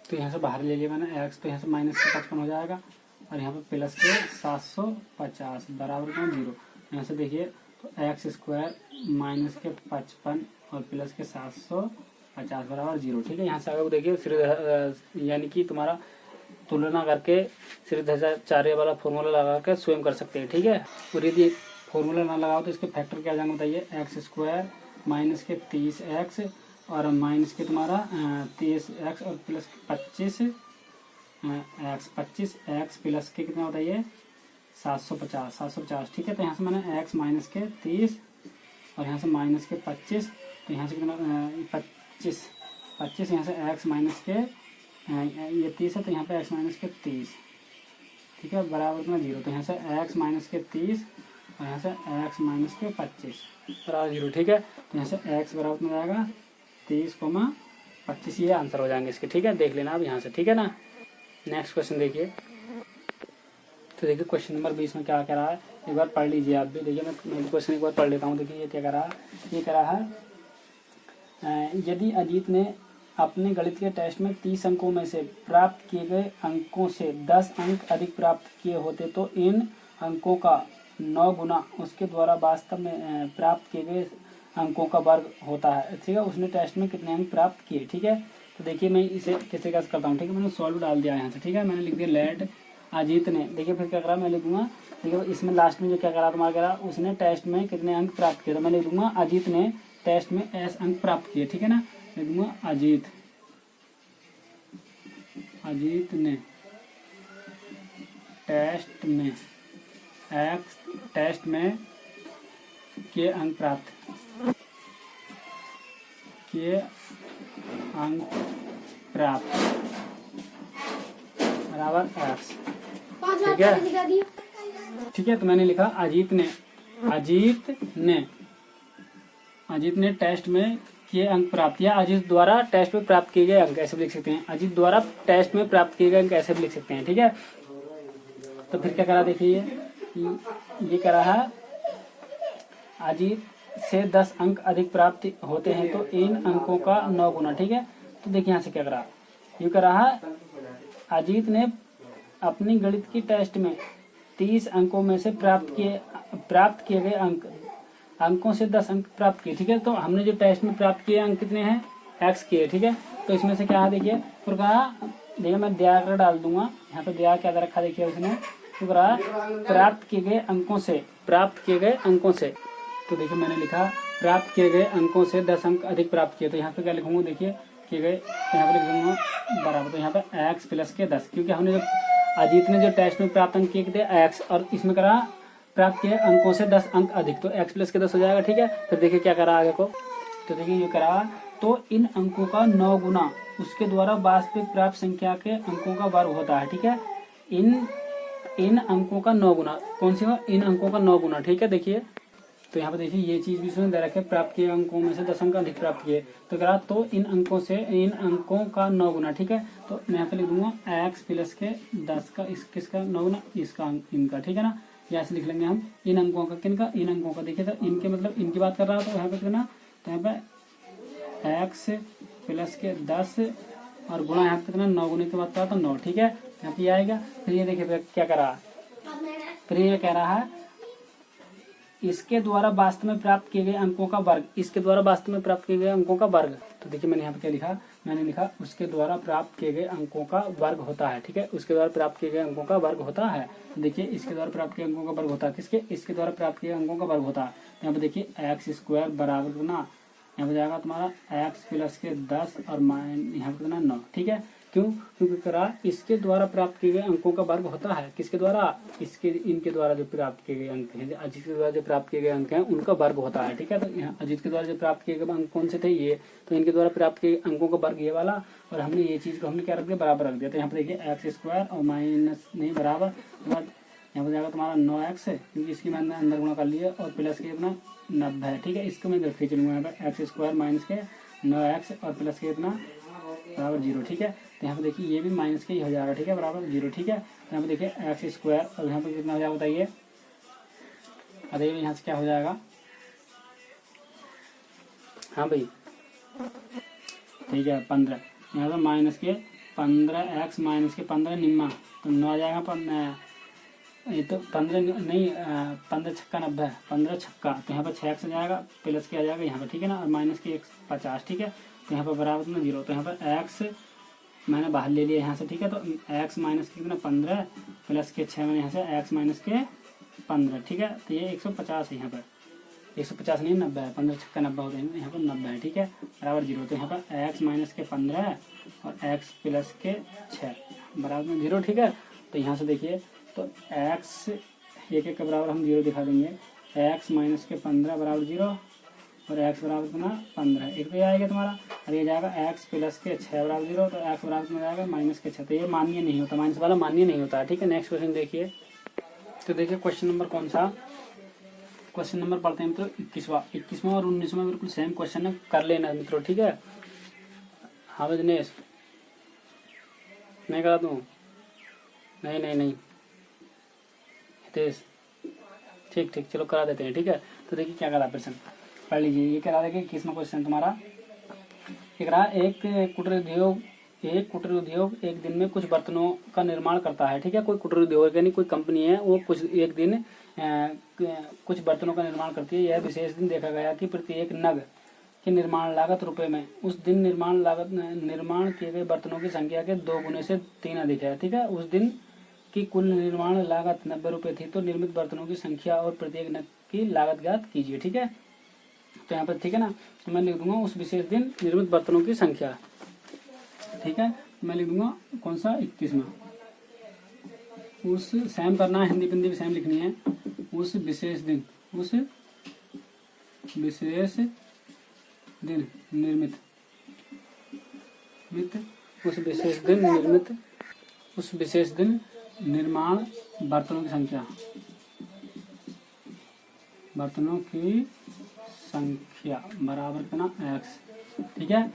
तो यहाँ से बाहर ले लिया मैंने एक्स, तो यहाँ से माइनस के 55 हो जाएगा, और यहाँ पर प्लस के 750 बराबर 0। यहाँ से देखिए तो एक्स स्क्वायर माइनस के 55 और प्लस के 750 बराबर 0। ठीक है, यहाँ से अगर देखिए फिर यानी कि तुम्हारा तुलना करके सिर्फ वाला फॉर्मूला लगा कर स्वयं कर सकते हैं। ठीक है, और यदि फॉर्मूला ना लगाओ तो इसके फैक्टर क्या जाएंगे बताइए, एक्स स्क्वायर माइनस के 30x और माइनस के तुम्हारा 30x और प्लस 25x प्लस के कितना बताइए 750। ठीक है, तो यहाँ से मैंने x माइनस के 30 और यहाँ से माइनस के 25, तो यहाँ से कितना 25 यहाँ से x माइनस के ये 30 है, तो यहाँ पे x माइनस के 30। ठीक है, बराबर कितना 0, तो यहाँ से x माइनस के 30 और यहाँ से x माइनस के 25 बराबर 0। ठीक है, तो यहाँ से x बराबर कितना जाएगा 30,25, ये आंसर हो जाएंगे इसके। ठीक है, देख लेना आप यहाँ से। ठीक है ना, नेक्स्ट क्वेश्चन देखिए, तो देखिए क्वेश्चन नंबर 20 में क्या कह रहा है, एक बार पढ़ लीजिए आप भी। देखिए मैं क्वेश्चन एक बार पढ़ लेता हूँ। देखिए ये क्या कह रहा है, ये कह रहा है यदि अजीत ने अपने गणित के टेस्ट में 30 अंकों में से प्राप्त किए गए अंकों से 10 अंक अधिक प्राप्त किए होते तो इन अंकों का 9 गुना उसके द्वारा वास्तव में प्राप्त किए गए अंकों का वर्ग होता है। ठीक है, उसने टेस्ट में कितने अंक प्राप्त किए। ठीक है, तो देखिए मैं इसे कैसे कैसे करता हूँ। ठीक है, मैंने सॉल्व डाल दिया यहाँ से। ठीक है, मैंने लिख दिया लेट अजीत ने, देखिए फिर क्या करा मैं लिखूंगा, देखिए इसमें लास्ट में जो क्या करा तुम्हारा, करा उसने टेस्ट में कितने अंक प्राप्त किए, तो मैं लिख दूंगा अजीत ने टेस्ट में एस अंक प्राप्त किए। ठीक है ना, लिख दूंगा अजीत ने टेस्ट में के अंक प्राप्त बराबर एक्स। ठीक है, ठीक है, तो मैंने लिखा अजीत ने टेस्ट में किए अंक प्राप्त किया, अजीत द्वारा टेस्ट में प्राप्त किए गए अंक ऐसे भी लिख सकते हैं, अजीत द्वारा टेस्ट में प्राप्त किए गए अंक ऐसे भी लिख सकते हैं। ठीक है, तो फिर क्या करा देखिए, ये करा है अजीत से 10 अंक अधिक प्राप्त होते हैं तो इन अंकों का 9 गुना। ठीक है, तो देखिए यहाँ से क्या करा, ये करा है अजीत ने अपनी गणित की टेस्ट में 30 अंकों में से प्राप्त किए गए अंकों से 10 अंक प्राप्त किए। ठीक है, तो हमने जो टेस्ट में प्राप्त किए अंक कितने हैं, x के। ठीक है, तो इसमें से क्या है देखिए, फिर कहा देखिए मैं दया कर डाल दूंगा यहाँ पे, दया क्या रखा देखिए उसने, तो कहा प्राप्त किए गए अंकों से, तो देखिए मैंने लिखा प्राप्त किए गए अंकों से 10 अंक अधिक प्राप्त किए, तो यहाँ पे क्या लिखूंगा देखिए किए गए, तो यहाँ पे लिख दूंगा बराबर, तो यहाँ पे x प्लस के 10, क्योंकि हमने जो अजीत ने जो टेस्ट में प्राप्त अंक किए थे x, और इसमें करा प्राप्त किए अंकों से 10 अंक अधिक, तो x प्लस के 10 हो जाएगा। ठीक है, फिर देखिए क्या करा आगे को, तो देखिए ये करा तो इन अंकों का 9 गुना उसके द्वारा वास्तविक प्राप्त संख्या के अंकों का वर्ग होता है। ठीक है, इन अंकों का 9 गुना, कौन सी हो, इन अंकों का 9 गुना। ठीक है, देखिए तो यहाँ पे देखिए ये चीज भी उसने दे रखे, प्राप्त किए अंकों में से 10 अंक अधिक प्राप्त किए, तो करा तो इन अंकों का 9 गुना। ठीक है, तो मैं यहाँ पे लिख दूंगा x प्लस के 10 का किसका 9 गुना, इसका इनका। ठीक है ना, यहाँ से लिख लेंगे हम इन अंकों का, किनका, इन अंकों का। देखिए तो इनके मतलब इनकी बात कर रहा था, तो यहाँ पे कितना, तो यहाँ पे x प्लस के 10 और गुणा यहाँ पे कितना 9 गुने की बात कर रहा था 9। ठीक है, यहाँ पे आएगा। फिर ये देखिए क्या कर रहा है, फिर ये कह रहा है इसके द्वारा वास्तव में प्राप्त किए गए अंकों का वर्ग, इसके द्वारा वास्तव में प्राप्त किए गए अंकों का वर्ग। तो देखिए मैंने यहाँ पे क्या लिखा, मैंने लिखा उसके द्वारा प्राप्त किए गए अंकों का वर्ग होता है। ठीक है, उसके द्वारा प्राप्त किए गए अंकों का वर्ग होता है। तो देखिए इसके द्वारा प्राप्त किए अंकों का वर्ग होता है, किसके, इसके द्वारा प्राप्त किए अंकों का वर्ग होता है। यहाँ पे देखिए एक्स स्क्वायर बराबर कितना यहाँ पे जाएगा तुम्हारा x प्लस के 10 और माइन यहाँ पे कितना 9। ठीक है, क्यों? क्योंकि करा इसके द्वारा प्राप्त किए गए अंकों का वर्ग होता है, किसके द्वारा? इसके इनके द्वारा जो प्राप्त किए गए अंक हैं, अजित के द्वारा जो प्राप्त किए गए अंक हैं उनका वर्ग होता है। ठीक है, तो यहाँ अजित के द्वारा जो प्राप्त किए गए अंक कौन से थे? ये, तो इनके द्वारा प्राप्त किए अंकों का वर्ग ये वाला, और हमने ये चीज को हमने क्या रख दिया? बराबर रख दिया। तो यहाँ पे देखिए एक्स स्क्वायर और माइनस नहीं बराबर, उसके बाद यहाँ पर जाएगा तुम्हारा 9x है, क्योंकि इसकी मैंने अंदर गुणा कर लिया, और प्लस के इतना 90 है। ठीक है, इसको मैं रख के चलूंगा यहाँ पर एक्स स्क्वायर माइनस के 9x और प्लस के इतना बराबर 0। ठीक है, तो यहाँ पे देखिए ये भी माइनस के ही हो जाएगा। ठीक है, बराबर 0। ठीक है, तो यहाँ पे देखिए एक्स स्क्वायर और यहाँ पे कितना हो जाएगा बताइए? अरे यहाँ से क्या हो जाएगा? हाँ भाई, ठीक है 15, यहाँ पे माइनस के 15x माइनस के 15 निम्मा, तो 9 आ जाएगा। ये तो 15 नहीं 15 छक्का 90, 15 छक्का, तो यहाँ पर 6x आ जाएगा, प्लस के आ जाएगा यहाँ पर। ठीक है ना, और माइनस के 50। ठीक है, तो यहाँ पर बराबर कितना 0, तो यहाँ पर x मैंने बाहर ले लिया यहाँ से। ठीक है, तो x माइनस के कितना 15 प्लस के 6 मैंने यहाँ से x माइनस के 15। ठीक है, तो ये 150 है यहाँ पर, 150 नहीं 90 है, 15 छक्का 90 होते हैं, यहाँ पर 90 है। ठीक है, बराबर 0, तो यहाँ पर x माइनस के 15 और x प्लस के 6 बराबर में 0। ठीक है, तो यहाँ से देखिए तो x एक के बराबर हम 0 दिखा देंगे, x माइनस के 15 बराबर 0 और x बराबर कितना 15, एक तो ये आएगा तुम्हारा, और ये जाएगा x प्लस के 6 बराबर 0, तो x बराबर कितना जाएगा माइनस के 6, तो ये मान्य नहीं होता, माइनस वाला मान्य नहीं होता। ठीक है, नेक्स्ट क्वेश्चन देखिए। तो देखिए क्वेश्चन नंबर कौन सा, क्वेश्चन नंबर पढ़ते हैं मित्रों 21वां और 19वां बिल्कुल सेम क्वेश्चन है, कर लेना मित्रों। ठीक है, हाँ दिनेश मैं करा दूँ? नहीं हितेश, ठीक चलो करा देते हैं। ठीक है, तो देखिए क्या करा प्रश्न, पढ़ लीजिए। ये करा देखिए 21वां क्वेश्चन तुम्हारा, एक रहा एक कुटीर उद्योग एक दिन में कुछ बर्तनों का निर्माण करता है। ठीक है, कोई कुटीर उद्योग यानी कोई कंपनी है, वो कुछ एक दिन कुछ बर्तनों का निर्माण करती है। यह विशेष दिन देखा गया कि प्रत्येक नग की निर्माण लागत रुपए में उस दिन निर्माण किए गए बर्तनों की संख्या के 2 गुने से 3 अधिक है। ठीक है, उस दिन की कुल निर्माण लागत 90 रुपए थी, तो निर्मित बर्तनों की संख्या और प्रत्येक नग की लागत ज्ञात कीजिए। ठीक है, तो यहाँ पर ठीक है ना, तो मैं लिख दूंगा उस विशेष दिन निर्मित बर्तनों की संख्या। ठीक है, मैं लिख दूंगा कौन सा 21वां, उस सेम करना है, हिंदी पिंदी भी सेम लिखनी है। उस विशेष दिन निर्मित उस विशेष दिन निर्माण बर्तनों की संख्या बराबर कितना x। ठीक है,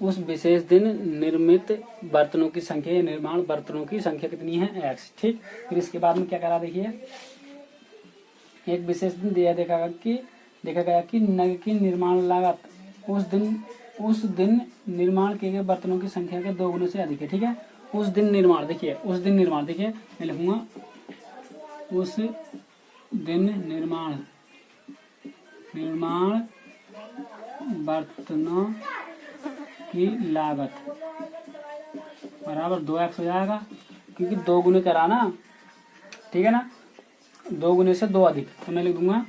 उस विशेष दिन निर्मित बर्तनों की संख्या या निर्माण बर्तनों की संख्या कितनी है x। ठीक, फिर इसके बाद में क्या करा देखिए, एक विशेष दिन देखा गया कि नग की निर्माण लागत उस दिन निर्माण किए गए बर्तनों की संख्या के 2 गुने से अधिक है। ठीक है, उस दिन निर्माण देखिए मैं लिखूंगा उस दिन निर्माण बर्तनों की लागत बराबर 2x हो जाएगा, क्योंकि 2 गुने करा ना। ठीक है ना, 2 गुने से 2 अधिक, तो मैं लिख दूंगा।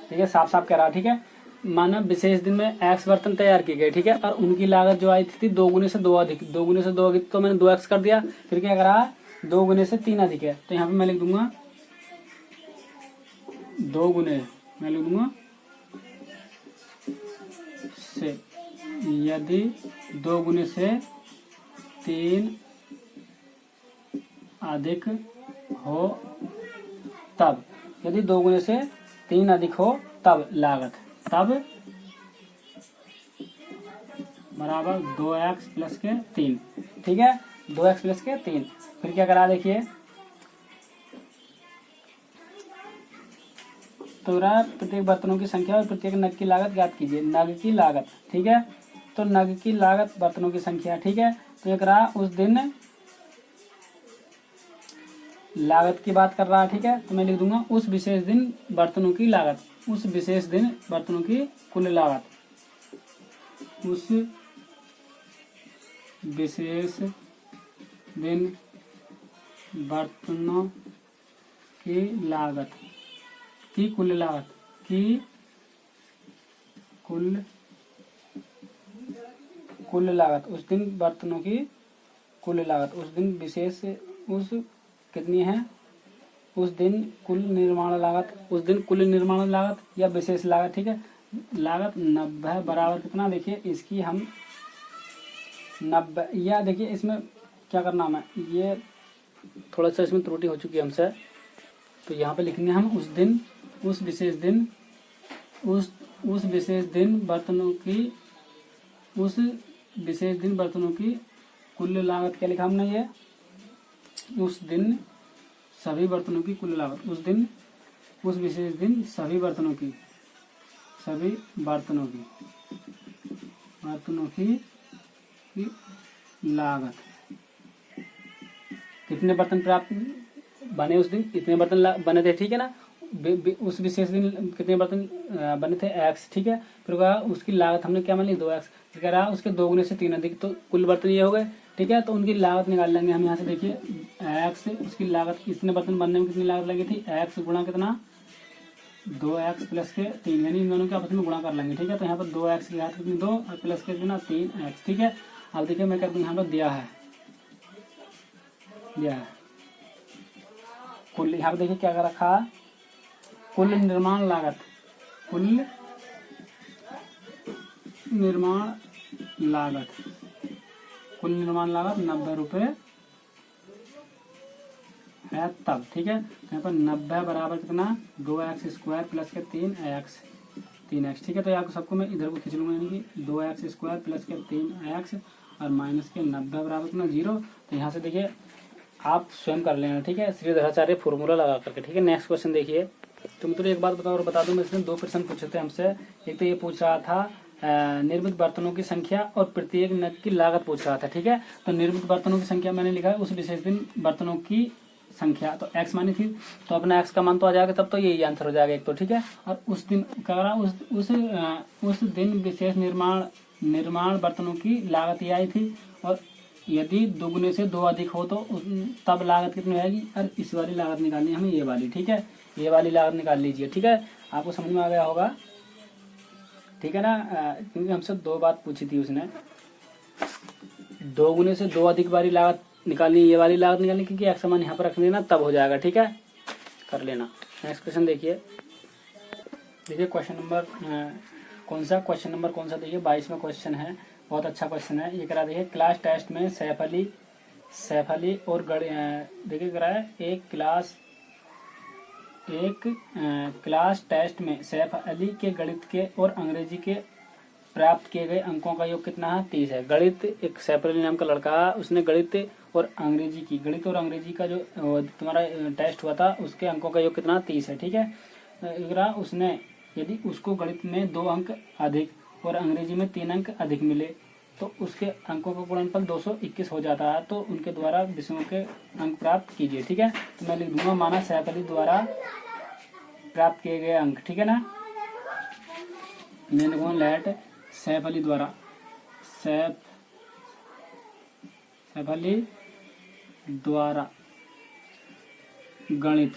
ठीक है, साफ कह रहा। ठीक है, माना विशेष दिन में x बर्तन तैयार किए गए। ठीक है, और उनकी लागत जो आई थी 2 गुने से 2 अधिक, 2 गुने से 2 अधिक, तो मैंने 2x कर दिया। फिर क्या करा, 2 गुने से 3 अधिक है, तो यहाँ पे मैं लिख दूंगा 2 गुने, मैं लिख दूंगा से, यदि 2 गुने से 3 अधिक हो तब, यदि 2 गुने से 3 अधिक हो तब लागत, तब बराबर 2x प्लस के 3। ठीक है, 2x प्लस के 3। फिर क्या करा देखिए, तो प्रत्येक बर्तनों की संख्या और प्रत्येक नग की लागत ज्ञात कीजिए। नग की लागत, ठीक है, तो नग की लागत बर्तनों की संख्या। ठीक है, तो एक रहा उस दिन लागत की बात कर रहा है। ठीक है, तो मैं लिख दूंगा उस विशेष दिन बर्तनों की लागत, उस विशेष दिन बर्तनों की कुल लागत, उस विशेष दिन बर्तनों की लागत की कुल लागत की कुल लागत, उस दिन बर्तनों की कुल लागत, उस दिन विशेष उस कितनी है, उस दिन कुल निर्माण लागत, उस दिन कुल निर्माण लागत या विशेष लागत। ठीक है, लागत 90 बराबर कितना, देखिए इसकी हम 90, या देखिए इसमें क्या करना है, ये थोड़ा सा इसमें त्रुटि हो चुकी है हमसे, तो यहाँ पे लिखने हम उस दिन, उस विशेष दिन, उस विशेष दिन बर्तनों की, उस विशेष दिन बर्तनों की कुल लागत क्या लिखा हमने, ये उस दिन सभी बर्तनों की कुल लागत, उस दिन, उस विशेष दिन सभी बर्तनों की लागत, कितने बर्तन प्राप्त बने उस दिन, इतने बर्तन बने थे। ठीक है ना, उस विशेष दिन कितने बर्तन बने थे, x। ठीक है, फिर कहा उसकी लागत हमने क्या मान ली, 2x। फिर कह रहा उसके 2 गुने से 3 अधिक, तो कुल बर्तन ये हो गए। ठीक है, तो उनकी लागत निकाल लेंगे हम यहाँ से, देखिए x, उसकी लागत, इतने बर्तन बनने में कितनी लागत लगी थी, x गुणा कितना, 2x प्लस के 3, यानी इन दोनों के आपस में गुणा कर लेंगे। ठीक है, तो यहाँ पर 2x की घात कितनी, 2 और प्लस के कितना, 3x। ठीक है, अब देखिए मैं कर दूँ यहाँ पर दिया है कुल, यहाँ पर देखिए क्या कर रखा, कुल निर्माण लागत, कुल निर्माण लागत 90 रुपये है तब। ठीक है, यहाँ पर 90 बराबर कितना, 2x स्क्वायर प्लस के 3x। ठीक है, तो यहाँ सबको मैं इधर को खींच लूँगा, यानी कि 2x स्क्वायर प्लस के 3x और माइनस के 90 बराबर कितना, 0। तो यहाँ से देखिए आप स्वयं कर लेना। ठीक है, श्रीधराचार्य फॉर्मूला लगा करके। ठीक है, नेक्स्ट क्वेश्चन देखिए। तो मित्रों एक बात बताओ और बता दूं, मैं इसमें 2 प्रश्न पूछे थे हमसे। एक तो ये पूछ रहा था निर्मित बर्तनों की संख्या और प्रत्येक नग की लागत पूछ रहा था। ठीक है, तो निर्मित बर्तनों की संख्या मैंने लिखा है उस विशेष दिन बर्तनों की संख्या, तो x मानी थी, तो अपना x का मान तो आ जाएगा, तब तो यही आंसर हो जाएगा एक तो। ठीक है, और उस दिन कह रहा उस दिन विशेष निर्माण बर्तनों की लागत ये आई थी, और यदि 2 गुने से 2 अधिक हो तो तब लागत कितनी आएगी, और इस वाली लागत निकालनी है हमें, ये वाली। ठीक है, ये वाली लागत निकाल लीजिए। ठीक है, आपको समझ में आ गया होगा। ठीक है ना, क्योंकि हमसे 2 बात पूछी थी उसने, 2 गुने से 2 अधिक वाली लागत निकालनी, ये वाली लागत निकालनी, क्योंकि x मान यहाँ पर रख देना तब हो जाएगा। ठीक है, कर लेना। नेक्स्ट क्वेश्चन देखिए क्वेश्चन नंबर क्वेश्चन नंबर कौन सा, देखिए 22वां क्वेश्चन है, बहुत अच्छा क्वेश्चन है। ये करा देखिए, क्लास टेस्ट में सैफ अली और देखिए करा है, एक क्लास टेस्ट में सैफ अली के गणित के और अंग्रेजी के प्राप्त किए गए अंकों का योग कितना है, 30 है। गणित, एक सैफ अली नाम का लड़का, उसने गणित और अंग्रेजी का जो तुम्हारा टेस्ट हुआ था, उसके अंकों का योग कितना, 30 है। ठीक है, उसने यदि उसको गणित में 2 अंक अधिक और अंग्रेजी में 3 अंक अधिक मिले तो उसके अंकों का गुणनफल 221 हो जाता है, तो उनके द्वारा विषयों के अंक प्राप्त कीजिए। ठीक है, तो मैं लिख दूंगा, माना सैफ अली द्वारा प्राप्त किए गए अंक। ठीक है ना, मैं लिखूंगा लेट सैफ अली द्वारा गणित,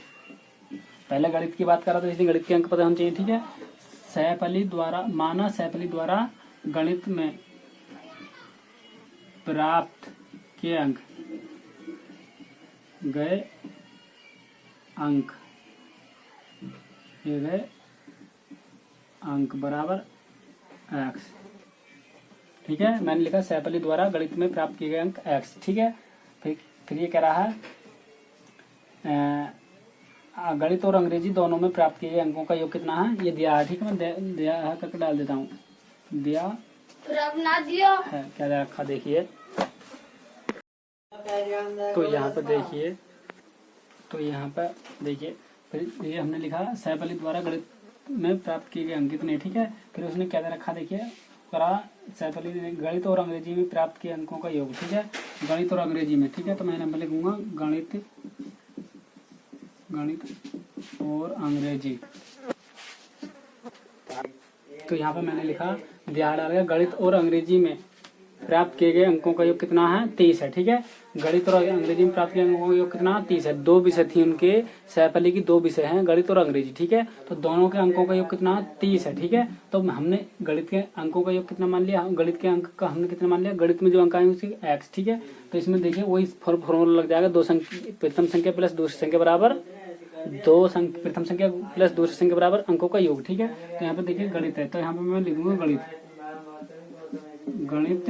पहले गणित की बात कर रहा था, इसलिए गणित के अंक पता होने चाहिए। ठीक है, सैफ अली द्वारा गणित में प्राप्त किए गए अंक बराबर x। ठीक है, मैंने लिखा सैफ अली द्वारा गणित में प्राप्त किए गए अंक x। ठीक है, फिर ये कह रहा है गणित और अंग्रेजी दोनों में प्राप्त किए गए अंकों का योग कितना है, ये दिया है। ठीक है, मैं दिया है करके डाल देता हूँ, दिया है, क्या दे रखा देखिए, तो यहाँ पर देखिए, फिर ये हमने लिखा सैफ अली द्वारा गणित में प्राप्त किए गए अंक कितने। ठीक है, फिर उसने क्या दे रखा देखिए, करा सैफ अली ने गणित और अंग्रेजी में प्राप्त किए अंकों का योग। ठीक है, गणित और अंग्रेजी में। ठीक है, तो मैं नंबर लिखूंगा गणित और अंग्रेजी, तो यहाँ पे मैंने लिखा दिया डाल गया गणित और अंग्रेजी में प्राप्त किए गए अंकों का योग कितना है 30 है। ठीक है, गणित और अंग्रेजी में प्राप्त किए अंकों का योग कितना 30 है। 2 विषय थी उनके, सहपली की 2 विषय हैं, गणित और अंग्रेजी। ठीक है, तो दोनों के अंकों का योग कितना 30 है। ठीक है, तो हमने गणित के अंकों का योग कितना मान लिया, गणित के अंक का हमने कितना मान लिया, गणित में जो अंक आए उसकी x। ठीक है, तो इसमें देखिए वही फॉर्मूला लग जाएगा, प्रथम संख्या प्लस दूसरी संख्या बराबर प्रथम संख्या प्लस दूसरी संख्या बराबर अंकों का योग। ठीक है, तो यहाँ पे देखिए गणित है, तो यहाँ पे मैं लिख दूंगा गणित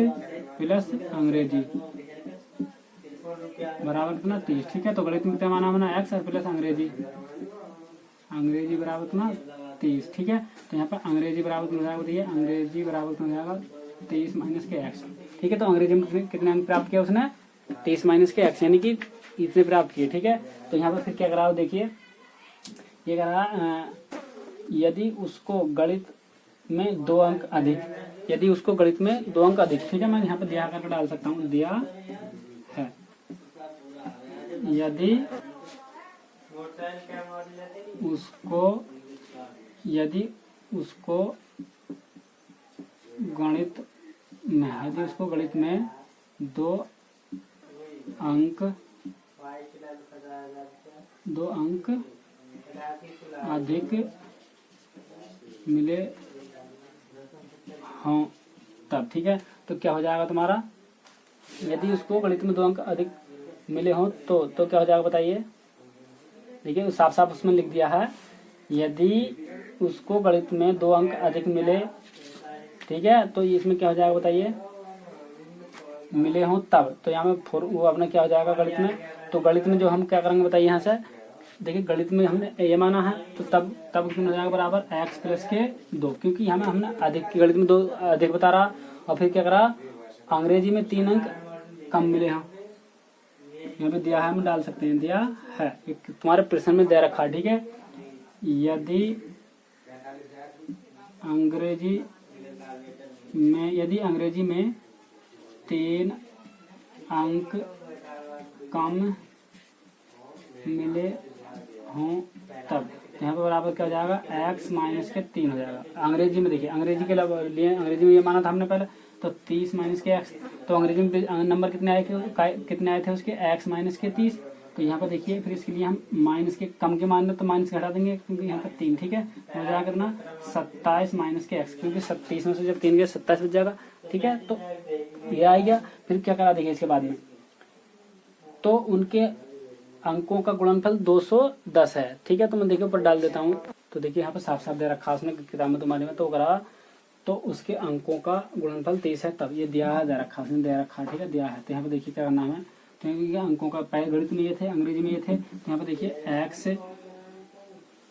प्लस अंग्रेजी बराबर कितना 30। ठीक है, तो गणित में कितना माना हमने x और प्लस अंग्रेजी बराबर कितना 30। ठीक है, तो यहाँ पर अंग्रेजी बराबर कितना हो जाएगा, अंग्रेजी बराबर कितना हो जाएगा 30 माइनस के x। ठीक है, तो अंग्रेजी में कितने अंक प्राप्त किया उसने 30 माइनस के x, यानी कि इतने प्राप्त किए। ठीक है, तो यहाँ पर फिर क्या करा देखिए, ये करा यदि उसको गणित में 2 अंक अधिक, यदि उसको गणित में 2 अंक अधिक। ठीक है, मैं यहाँ पर दिया करके डाल सकता हूँ, दिया है यदि उसको गणित में 2 अंक अधिक मिले हों तब। ठीक है, तो क्या हो जाएगा तुम्हारा, यदि उसको गणित में 2 अंक अधिक मिले हों तो क्या हो जाएगा बताइए। देखिए साफ साफ उसमें लिख दिया है, यदि उसको गणित में 2 अंक अधिक मिले। ठीक है, तो इसमें क्या हो जाएगा बताइए, मिले हों तब। तो यहाँ में वो अपना क्या हो जाएगा गणित में, तो गणित में जो हम क्या करेंगे बताइए, यहाँ से देखिए गणित में हमने ये माना है, तो तब कितना हो जाएगा बराबर x प्लस के 2, क्योंकि हमें हमने अधिक गणित में 2 अधिक बता रहा, और फिर क्या करा अंग्रेजी में 3 अंक कम मिले हैं, यहाँ पे दिया है, हम डाल सकते हैं, दिया है तुम्हारे प्रश्न में दे रखा। ठीक है, यदि अंग्रेजी में 3 अंक कम मिले हों तब, यहाँ पर बराबर क्या हो जाएगा x माइनस के 3 हो जाएगा। अंग्रेजी में देखिए, अंग्रेजी के लिए अंग्रेजी में ये माना था हमने पहले, तो 30 माइनस के x, तो अंग्रेजी में नंबर कितने आए थे उसके x माइनस के 30। तो यहाँ पर देखिए फिर इसके लिए हम माइनस के कम के मान तो माइनस घटा देंगे, क्योंकि यहाँ पर 3। ठीक है, हो जाएगा कितना 27 माइनस के x, क्योंकि 30 में से जब 3 गए 27 बच जाएगा। ठीक है, तो ये आ गया। फिर क्या करा देखिए इसके बाद में, तो उनके अंकों का गुणनफल 210 है। ठीक है, तो मैं देखिए ऊपर डाल देता हूँ, तो देखिए यहाँ पर साफ साफ दे रखा उसने किताब में तुम्हारे में, तो करा तो उसके अंकों का गुणनफल 30 है तब, ये दिया है, दे रखा उसने, दे रखा। ठीक है, दिया है, तो यहाँ पे देखिए क्या करना है, तो यहाँ अंकों का पहले गणित में ये थे, अंग्रेजी में ये थे, तो यहाँ पे देखिए x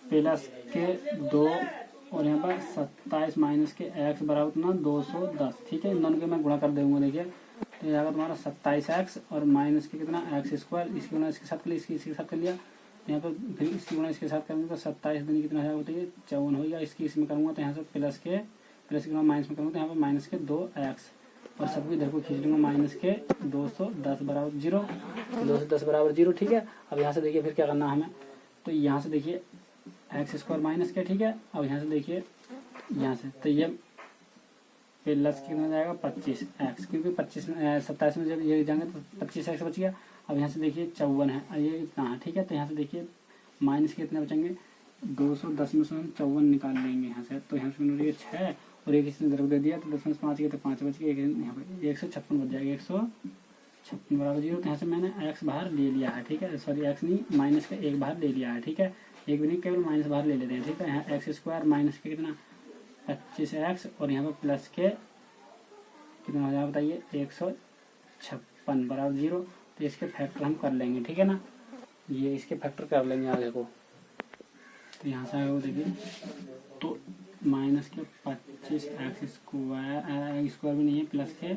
प्लस के 2 और यहाँ पर 27 माइनस के x बराबर कितना 210। ठीक है, इन दोनों के मैं गुणा कर दूंगा। देखिए तो यहाँ पर तुम्हारा 27x और माइनस के कितना x स्क्वायर, इसकी गुणा इसके साथ कर लिया, इसके साथ कर लिया, तो यहाँ पर फिर इसकी गुणा इसके साथ करूँगा तो 27 दिन कितना है बताइए 54 होगा। इसकी इसमें करूँगा तो यहाँ से प्लस के गुणा माइनस में करूँगा तो यहाँ पर माइनस के 2x, और सबको इधर को खींच लूँगा माइनस के 210 बराबर 0, 210 बराबर 0। ठीक है, अब यहाँ से देखिए फिर क्या करना है हमें, तो यहाँ से देखिए x स्क्वायर माइनस के। ठीक है, अब यहाँ से देखिए यहाँ से, तो ये प्लस कितना जाएगा 25x, क्योंकि 27 में जब ये जाएंगे तो 25x बच गया। अब यहाँ से देखिए 54 है, और ये इतना है। ठीक है, तो यहाँ से देखिए माइनस के कितने बचेंगे 210 में से हम 54 निकाल लेंगे यहाँ से, तो यहाँ से 6 और एक इसने दे दिया, तो 10 में 5 गए तो 5 बच गए, यहाँ पर 156 बच जाएगा, 156 बराबर 0। तो यहाँ से मैंने x बाहर ले लिया है। ठीक है, सॉरी x नहीं, माइनस का 1 बाहर ले लिया है। ठीक है, एक भी नहीं, केवल माइनस बाहर ले लेते हैं। ठीक है, यहाँ x स्क्वायर माइनस के कितना 25x और यहाँ पर प्लस के कितना हो जाएगा बताइए 156 बराबर 0। तो इसके फैक्टर हम कर लेंगे। ठीक है ना, ये इसके फैक्टर कर लेंगे आगे को, तो यहाँ से आगे देखिए, तो माइनस के 25x स्क्वायर भी नहीं है, प्लस के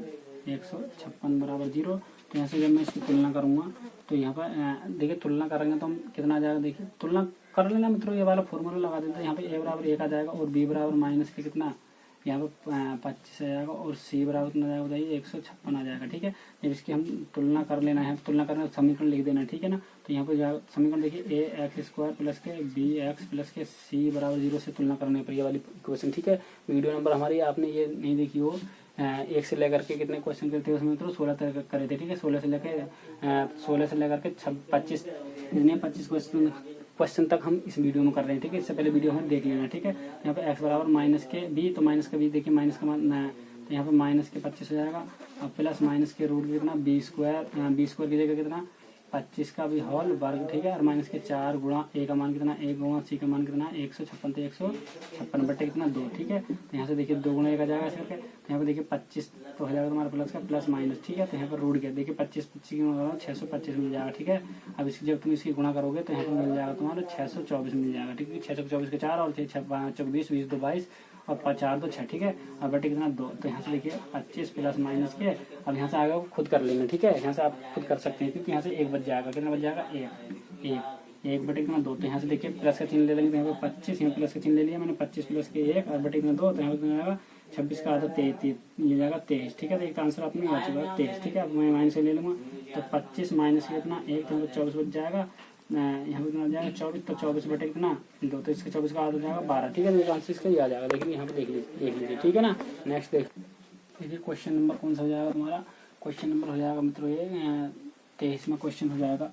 156 बराबर 0। तो यहाँ से जब मैं इसकी तुलना करूँगा तो यहाँ पर देखिए तुलना करेंगे तो हम कितना आ जाएगा, देखिए तुलना कर लेना मित्रों, ये वाला फॉर्मूला लगा देते हैं। यहाँ पे a बराबर 1 आ जाएगा और b बराबर माइनस के कितना यहाँ पे 25 आ जाएगा और c बराबर कितना जाएगा बताइए 156 आ जाएगा। ठीक है, जब इसकी हम तुलना कर लेना है, तुलना करना समीकरण लिख देना है। ठीक है ना, तो यहाँ पे समीकरण देखिए ax स्क्वायर प्लस के bx प्लस के c बराबर 0 से तुलना करने पर ये वाली क्वेश्चन। ठीक है, वीडियो नंबर हमारी आपने ये नहीं देखी हो, एक से लेकर के कितने क्वेश्चन करते हैं उसमें मित्रों 16 तक करे थे। ठीक है, 16 से लेकर के 25 क्वेश्चन तक हम इस वीडियो में कर रहे हैं। ठीक है, इससे पहले वीडियो हमें देख लेना। ठीक है, यहाँ पे x बराबर माइनस के बी, तो माइनस का बी देखिए, माइनस का मान, तो यहाँ पे माइनस के 25 हो जाएगा और प्लस माइनस के रूट कितना बी स्क्वायर की जगह कितना 25 का भी होल वर्ग। ठीक है, और माइनस के 4 गुणा ए का मान कितना 1 गुणा सी का मान कितना 156, तो 156 बटे कितना 2। ठीक है, तो यहाँ से देखिए 2 गुणा 1 आ जाएगा इसका, तो यहाँ पे देखिए 25 तो हो जाएगा तुम्हारा प्लस का प्लस माइनस। ठीक है, तो यहाँ पर रूट गया देखिए 25 की गुणा 625 मिल जाएगा। ठीक है, अब इसकी जब तुम इसकी गुणा करोगे तो यहाँ पर मिल जाएगा तुम्हारा 624 मिल जाएगा। ठीक है, 624 के 4 और 6 5 20 20 2 22 और 4 2 6। ठीक है, और बटे कितना 2, तो यहाँ से देखिए 25 प्लस माइनस के, अब यहाँ से आगे खुद कर लेंगे। ठीक है, यहाँ से आप खुद कर सकते हैं क्योंकि यहाँ से 1 बच जाएगा, कितना बच जाएगा 1 बटे कितना 2, तो यहाँ से देखिए प्लस का चिन्ह ले लेंगे, तो यहाँ पे 25, यहाँ प्लस का चिन्ह ले लिया मैंने, 25 प्लस के 1 और बटे कितना 2, तो यहाँ पे कितना आएगा 26 का आधा 23, ये जाएगा 23। ठीक है, तो एक आंसर अपने आ चुका है 23। ठीक है, अब मैं माइनस ले लूँगा, तो 25 माइनस के कितना 1, तो 24 बच जाएगा, यहाँ पे कितना हो जाएगा 24, तो 24 बटे कितना 2, तो इसका 24 का आधा हो जाएगा 12। ठीक है, तो आंसर इसका ही आ जाएगा। लेकिन यहाँ पे देख लीजिए। ठीक है ना, नेक्स्ट देखिए क्वेश्चन नंबर कौन सा हो जाएगा तुम्हारा, क्वेश्चन नंबर हो जाएगा मित्रों ये 23वां क्वेश्चन हो जाएगा।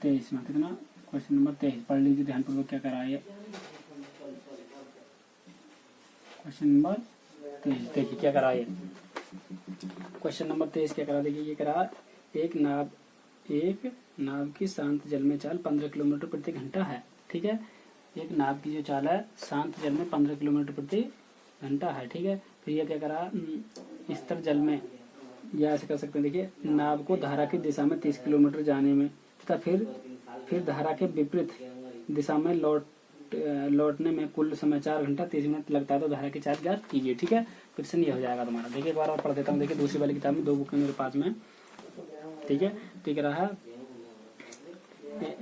23वां कितना क्वेश्चन नंबर 23 पढ़ लीजिए ध्यानपूर्वक क्या करा है। क्वेश्चन नंबर 23 देखिए क्या करा है। क्वेश्चन नंबर 23 क्या करा, देखिए ये करा एक नाव की शांत जल में चाल 15 किलोमीटर प्रति घंटा है। ठीक है, एक नाव की जो चाल है शांत जल में 15 किलोमीटर प्रति घंटा है। ठीक है, फिर ये क्या करा, स्थिर जल में, या ऐसे कर सकते हैं, देखिए नाव को धारा की दिशा में 30 किलोमीटर जाने में तथा फिर धारा के विपरीत दिशा में लौटने में कुल समय 4 घंटा 30 मिनट लगता है, तो धारा की चाल ज्ञात कीजिए। ठीक है, फिर से नहीं हो जाएगा तुम्हारा। देखिए एक बार और पढ़ देता हूँ, देखिए दूसरी वाली किताब में 2 बुक है मेरे पास में। ठीक है, तो कह रहा है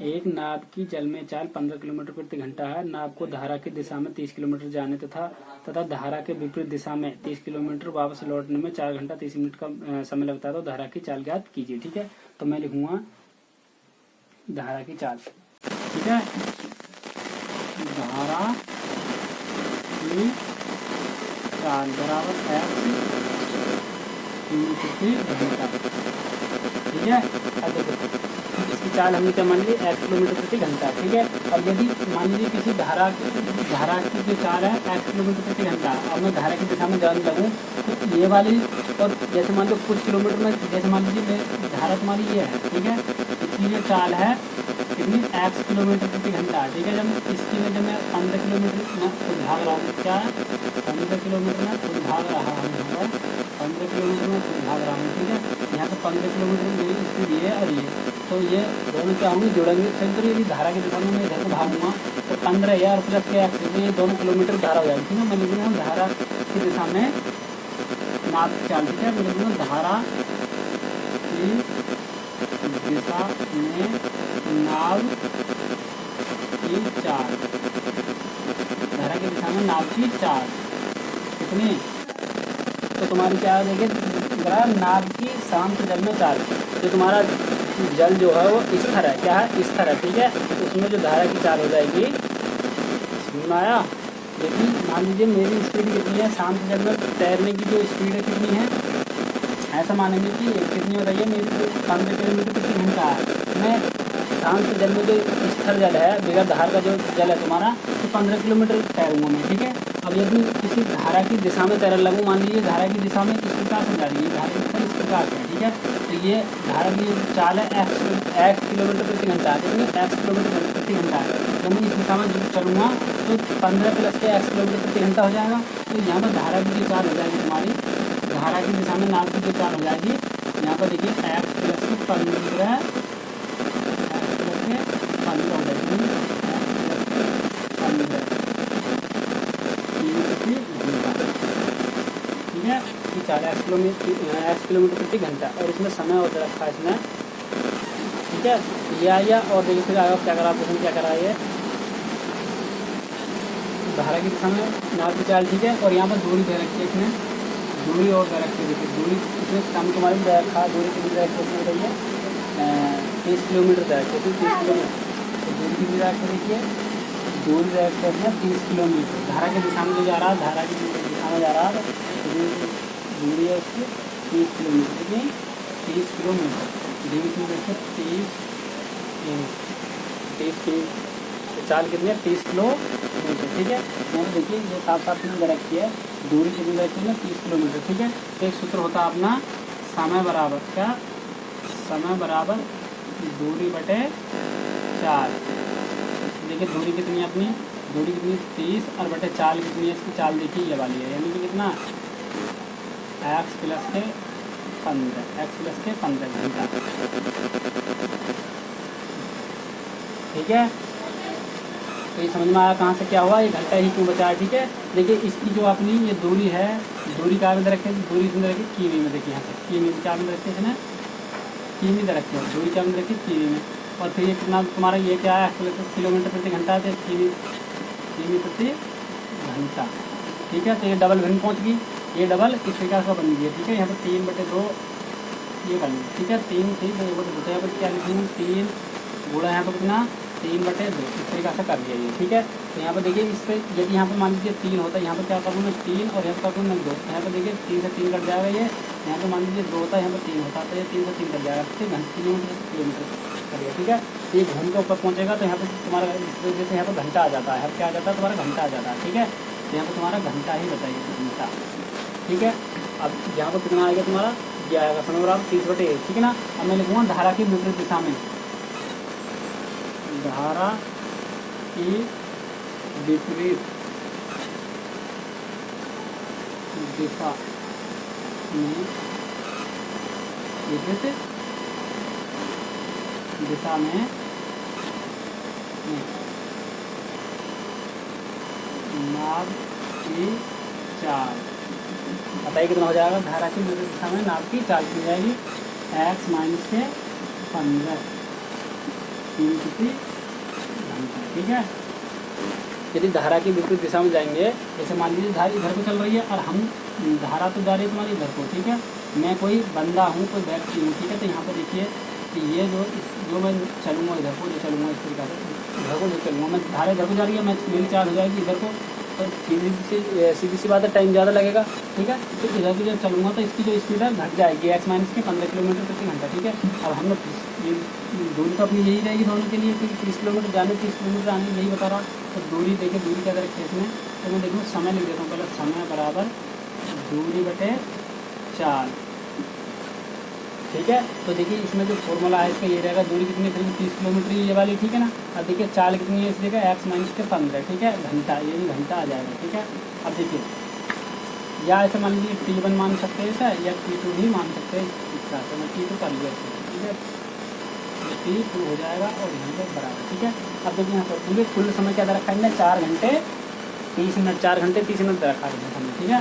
एक नाव की जल में चाल 15 किलोमीटर प्रति घंटा है, नाव को धारा की दिशा में 30 किलोमीटर जाने तथा धारा के विपरीत दिशा में 30 किलोमीटर वापस लौटने में 4 घंटा 30 मिनट का समय लगता है, तो धारा की चाल ज्ञात कीजिए। ठीक है, तो मैं लिखूंगा धारा की चाल। ठीक है, धारा की चाल बराबर ठीक है, अब देखो इसकी चाल हमने क्या मान ली 1 किलोमीटर प्रति घंटा। ठीक है, अब यदि मान लीजिए किसी धारा की जो चाल है 1 किलोमीटर प्रति घंटा, अब मैं धारा की दिशा में जाने लगूँ तो ये वाली, और जैसे मान लो कुछ किलोमीटर में, जैसे मान लीजिए धारा तुम्हारी ये है। ठीक है, इसकी जो चाल है कितनी 1 किलोमीटर प्रति घंटा। ठीक है, जब इसकी में जब मैं 15 किलोमीटर में खुद भाग रहा हूँ, क्या 15 किलोमीटर में खुद भाग रहा हूँ, 15 किलोमीटर में खुद भाग रहा हूँ। ठीक है, यहाँ पे 15 किलोमीटर मेरी स्पीड ये और ये, तो ये दोनों क्या होंगे जुड़ेंगे। फिर यदि धारा की दिशा में मैं इधर को भागूंगा तो 15 या और प्लस के एक्स ये दोनों किलोमीटर धारा हो जाएगी। ठीक है, मैं लिखूंगा धारा की दिशा में नाव की चाल। ठीक है, मैं लिखूंगा धारा की दिशा में नाव की चाल, धारा की दिशा में नाव की चाल कितनी, तो तुम्हारी क्या हो जाएगी नाव की शांत जल में चाल, जो तुम्हारा जल जो है वो स्थिर है, क्या है स्थिर है। ठीक है, तो उसमें जो धारा की चाल हो जाएगी, समझ में आया। लेकिन मान लीजिए मेरी स्पीड कितनी है, शांत जल में तैरने की जो स्पीड है कितनी है, ऐसा मानेंगे कि कितनी हो रही है मेरी, जो 15 किलोमीटर प्रति घंटा है। मैं शांत जल में जो स्थिर जल है, बगैर धार का जो जल है तुम्हारा, तो 15 किलोमीटर तैरूंगा मैं। ठीक है, अब यदि किसी धारा की दिशा में तैरने लगूँ, मान लीजिए धारा की दिशा में इस प्रकार से जा रही है, धारा की दिशा इस प्रकार से। ठीक है, तो ये धारा की चाल है 1 किलोमीटर प्रति घंटा, लेकिन 1 किलोमीटर प्रति घंटा है। जब मैं इस दिशा में चलूँगा तो 15 प्लस के 1 किलोमीटर प्रति घंटा हो जाएगा। तो यहाँ पर धारा की जो चाल हो जाएगी तुम्हारी, धारा की दिशा में नाव की जो चाल हो जाएगी, यहाँ पर देखिए 1 प्लस के 15 हो जाएगी, ठीक है, ये 40 किलोमीटर प्रति घंटा, और इसमें समय होता रखा है इसमें। ठीक है, ये आया, और देखिए फिर आगे क्या करा, आपको क्या करा ये धारा की दिशा में नाव की चाल। ठीक है, और यहाँ पर दूरी दे रखी है, इसमें दूरी और दे रखी है। देखिए दूरी इसमें काम तुम्हारी दे रखा, दूरी कितनी दे रखी है बताइए, 30 किलोमीटर दे रखी है। 30 किलोमीटर, तो दूरी कितनी दे रखी है, देखिए दूरी दे रखी है 30 किलोमीटर। धारा की दिशा में जो जा रहा है, धारा की दिशा में जा रहा है, दूरी है उसकी 30 किलोमीटर, कितनी 30 किलोमीटर। बीच में देखिए 30 की चाल कितनी है 30 किलोमीटर, ठीक है। यहाँ देखिए ये साथ साथ में रखी है, दूरी कितनी रखी है 30 किलोमीटर, ठीक है। तो एक सूत्र होता है अपना समय बराबर क्या, समय बराबर दूरी बटे 4। देखिए दूरी कितनी है अपनी, दूरी कितनी 30 और बटे चाल कितनी है, इसकी चाल देखिए ये वाली है, यानी कि कितना x प्लस के 15 घंटा, ठीक है। तो ये समझ में आया कहाँ से क्या हुआ, ये घंटा ही क्यों बचा है, ठीक है। देखिए इसकी जो अपनी ये दूरी है, दूरी क्या में रखे, दूरी इसमें रखी कीवी में, देखिए यहाँ से कीवी में क्या में रखे, इसने कीवी में रखे, दूरी क्या में रखी कीवी में। और फिर ये कितना तुम्हारा ये क्या है किलोमीटर प्रति घंटा से कीवी प्रति घंटा, ठीक है। तो ये डबल भिन्न पहुँच गई, ये डबल इस प्रकार का बन गया, ठीक है। यहाँ पर 3/2 ये कर लीजिए, ठीक है। 3 3 2 यहाँ पर क्या लिखेंगे 3 गुणा यहाँ पर कितना 3/2 इस तरीके से कर दिया ये, ठीक है। तो यहाँ पर देखिए इस पर यदि यहाँ पर मान लीजिए 3 होता है, यहाँ पर क्या करूँ मैं 3 और यहाँ पर करूँ मैं 2, यहाँ पर देखिए 3 से 3 कट जाएगा ये, यहाँ पर मान लीजिए 2 होता है, यहाँ पर 3 होता है, तो ये 3 से 3 कट जाएगा, ठीक है। किलोमीटर करिए, ठीक है। तो ये घूम के ऊपर पहुँचेगा तो यहाँ पर तुम्हारा जैसे यहाँ पर घंटा आ जाता है, क्या आ जाता है तुम्हारा घंटा आ जाता है, ठीक है। तो यहाँ पर तुम्हारा घंटा ही बताइए घंटा, ठीक है। अब यहाँ पर कितना आएगा तुम्हारा ये आएगा समय बराबर 30/1, ठीक है ना। अब मैं लिखूँगा धारा की विपरीत दिशा में, धारा की विपरीत दिशा में, विपरीत दिशा में नाव की चाल, बताइए कितना हो जाएगा। धारा की विपरीत दिशा में नाव की चाल की जाएगी x - के 15 किलोमीटर घंटा, ठीक है। यदि धारा की विपरीत दिशा में जाएंगे, जैसे मान लीजिए धारा इधर को चल रही है और हम धारा तो जा रही है तुम्हारी इधर को, ठीक है। मैं कोई बंदा हूँ, कोई व्यक्ति हूँ, ठीक है। तो यहाँ पर देखिए कि ये जो मैं चलूँगा इधर को, जो चलूँगा इस तरीके से इधर को जो चलूँगा, मैं धारा इधर को जा रही है, मैं मेरी चार्ज हो जाएगी इधर को, तो सीधी सी बात है टाइम ज़्यादा लगेगा, ठीक है। तो इधर की जब चलूँगा तो इसकी जो स्पीड है घट जाएगी x - के 15 किलोमीटर प्रति घंटा, ठीक है। अब हम लोग ये दूरी तो अपनी यही रहेगी दोनों के लिए, क्योंकि 30 किलोमीटर जाने 30 किलोमीटर आने यही बता रहा। तो दूरी देखिए, दूरी क्या रखी है इसमें, तो मैं देखूँ समय लिख देता हूँ पहले, समय बराबर दूरी बटे 4, ठीक है। तो देखिए इसमें जो फॉर्मूला है इसका ये रहेगा, दूरी कितनी करीब 30 किलोमीटर ये वाली, ठीक है ना। अब देखिए चाल कितनी है इस जगह x - के 15, ठीक है, घंटा, ये भी घंटा आ जाएगा, ठीक है। अब देखिए या ऐसे मान लीजिए T1 मान सकते हैं ऐसा, या T2 भी मान सकते हैं इसका, तो मैं T2 कर लिया, ठीक है। T2 हो जाएगा और यहाँ पर बराबर, ठीक है। अब देखिए यहाँ पर पूरे कुल समय क्या रखा है, 4 घंटे 30 मिनट, 4 घंटे 30 मिनट रखा है समय, ठीक है।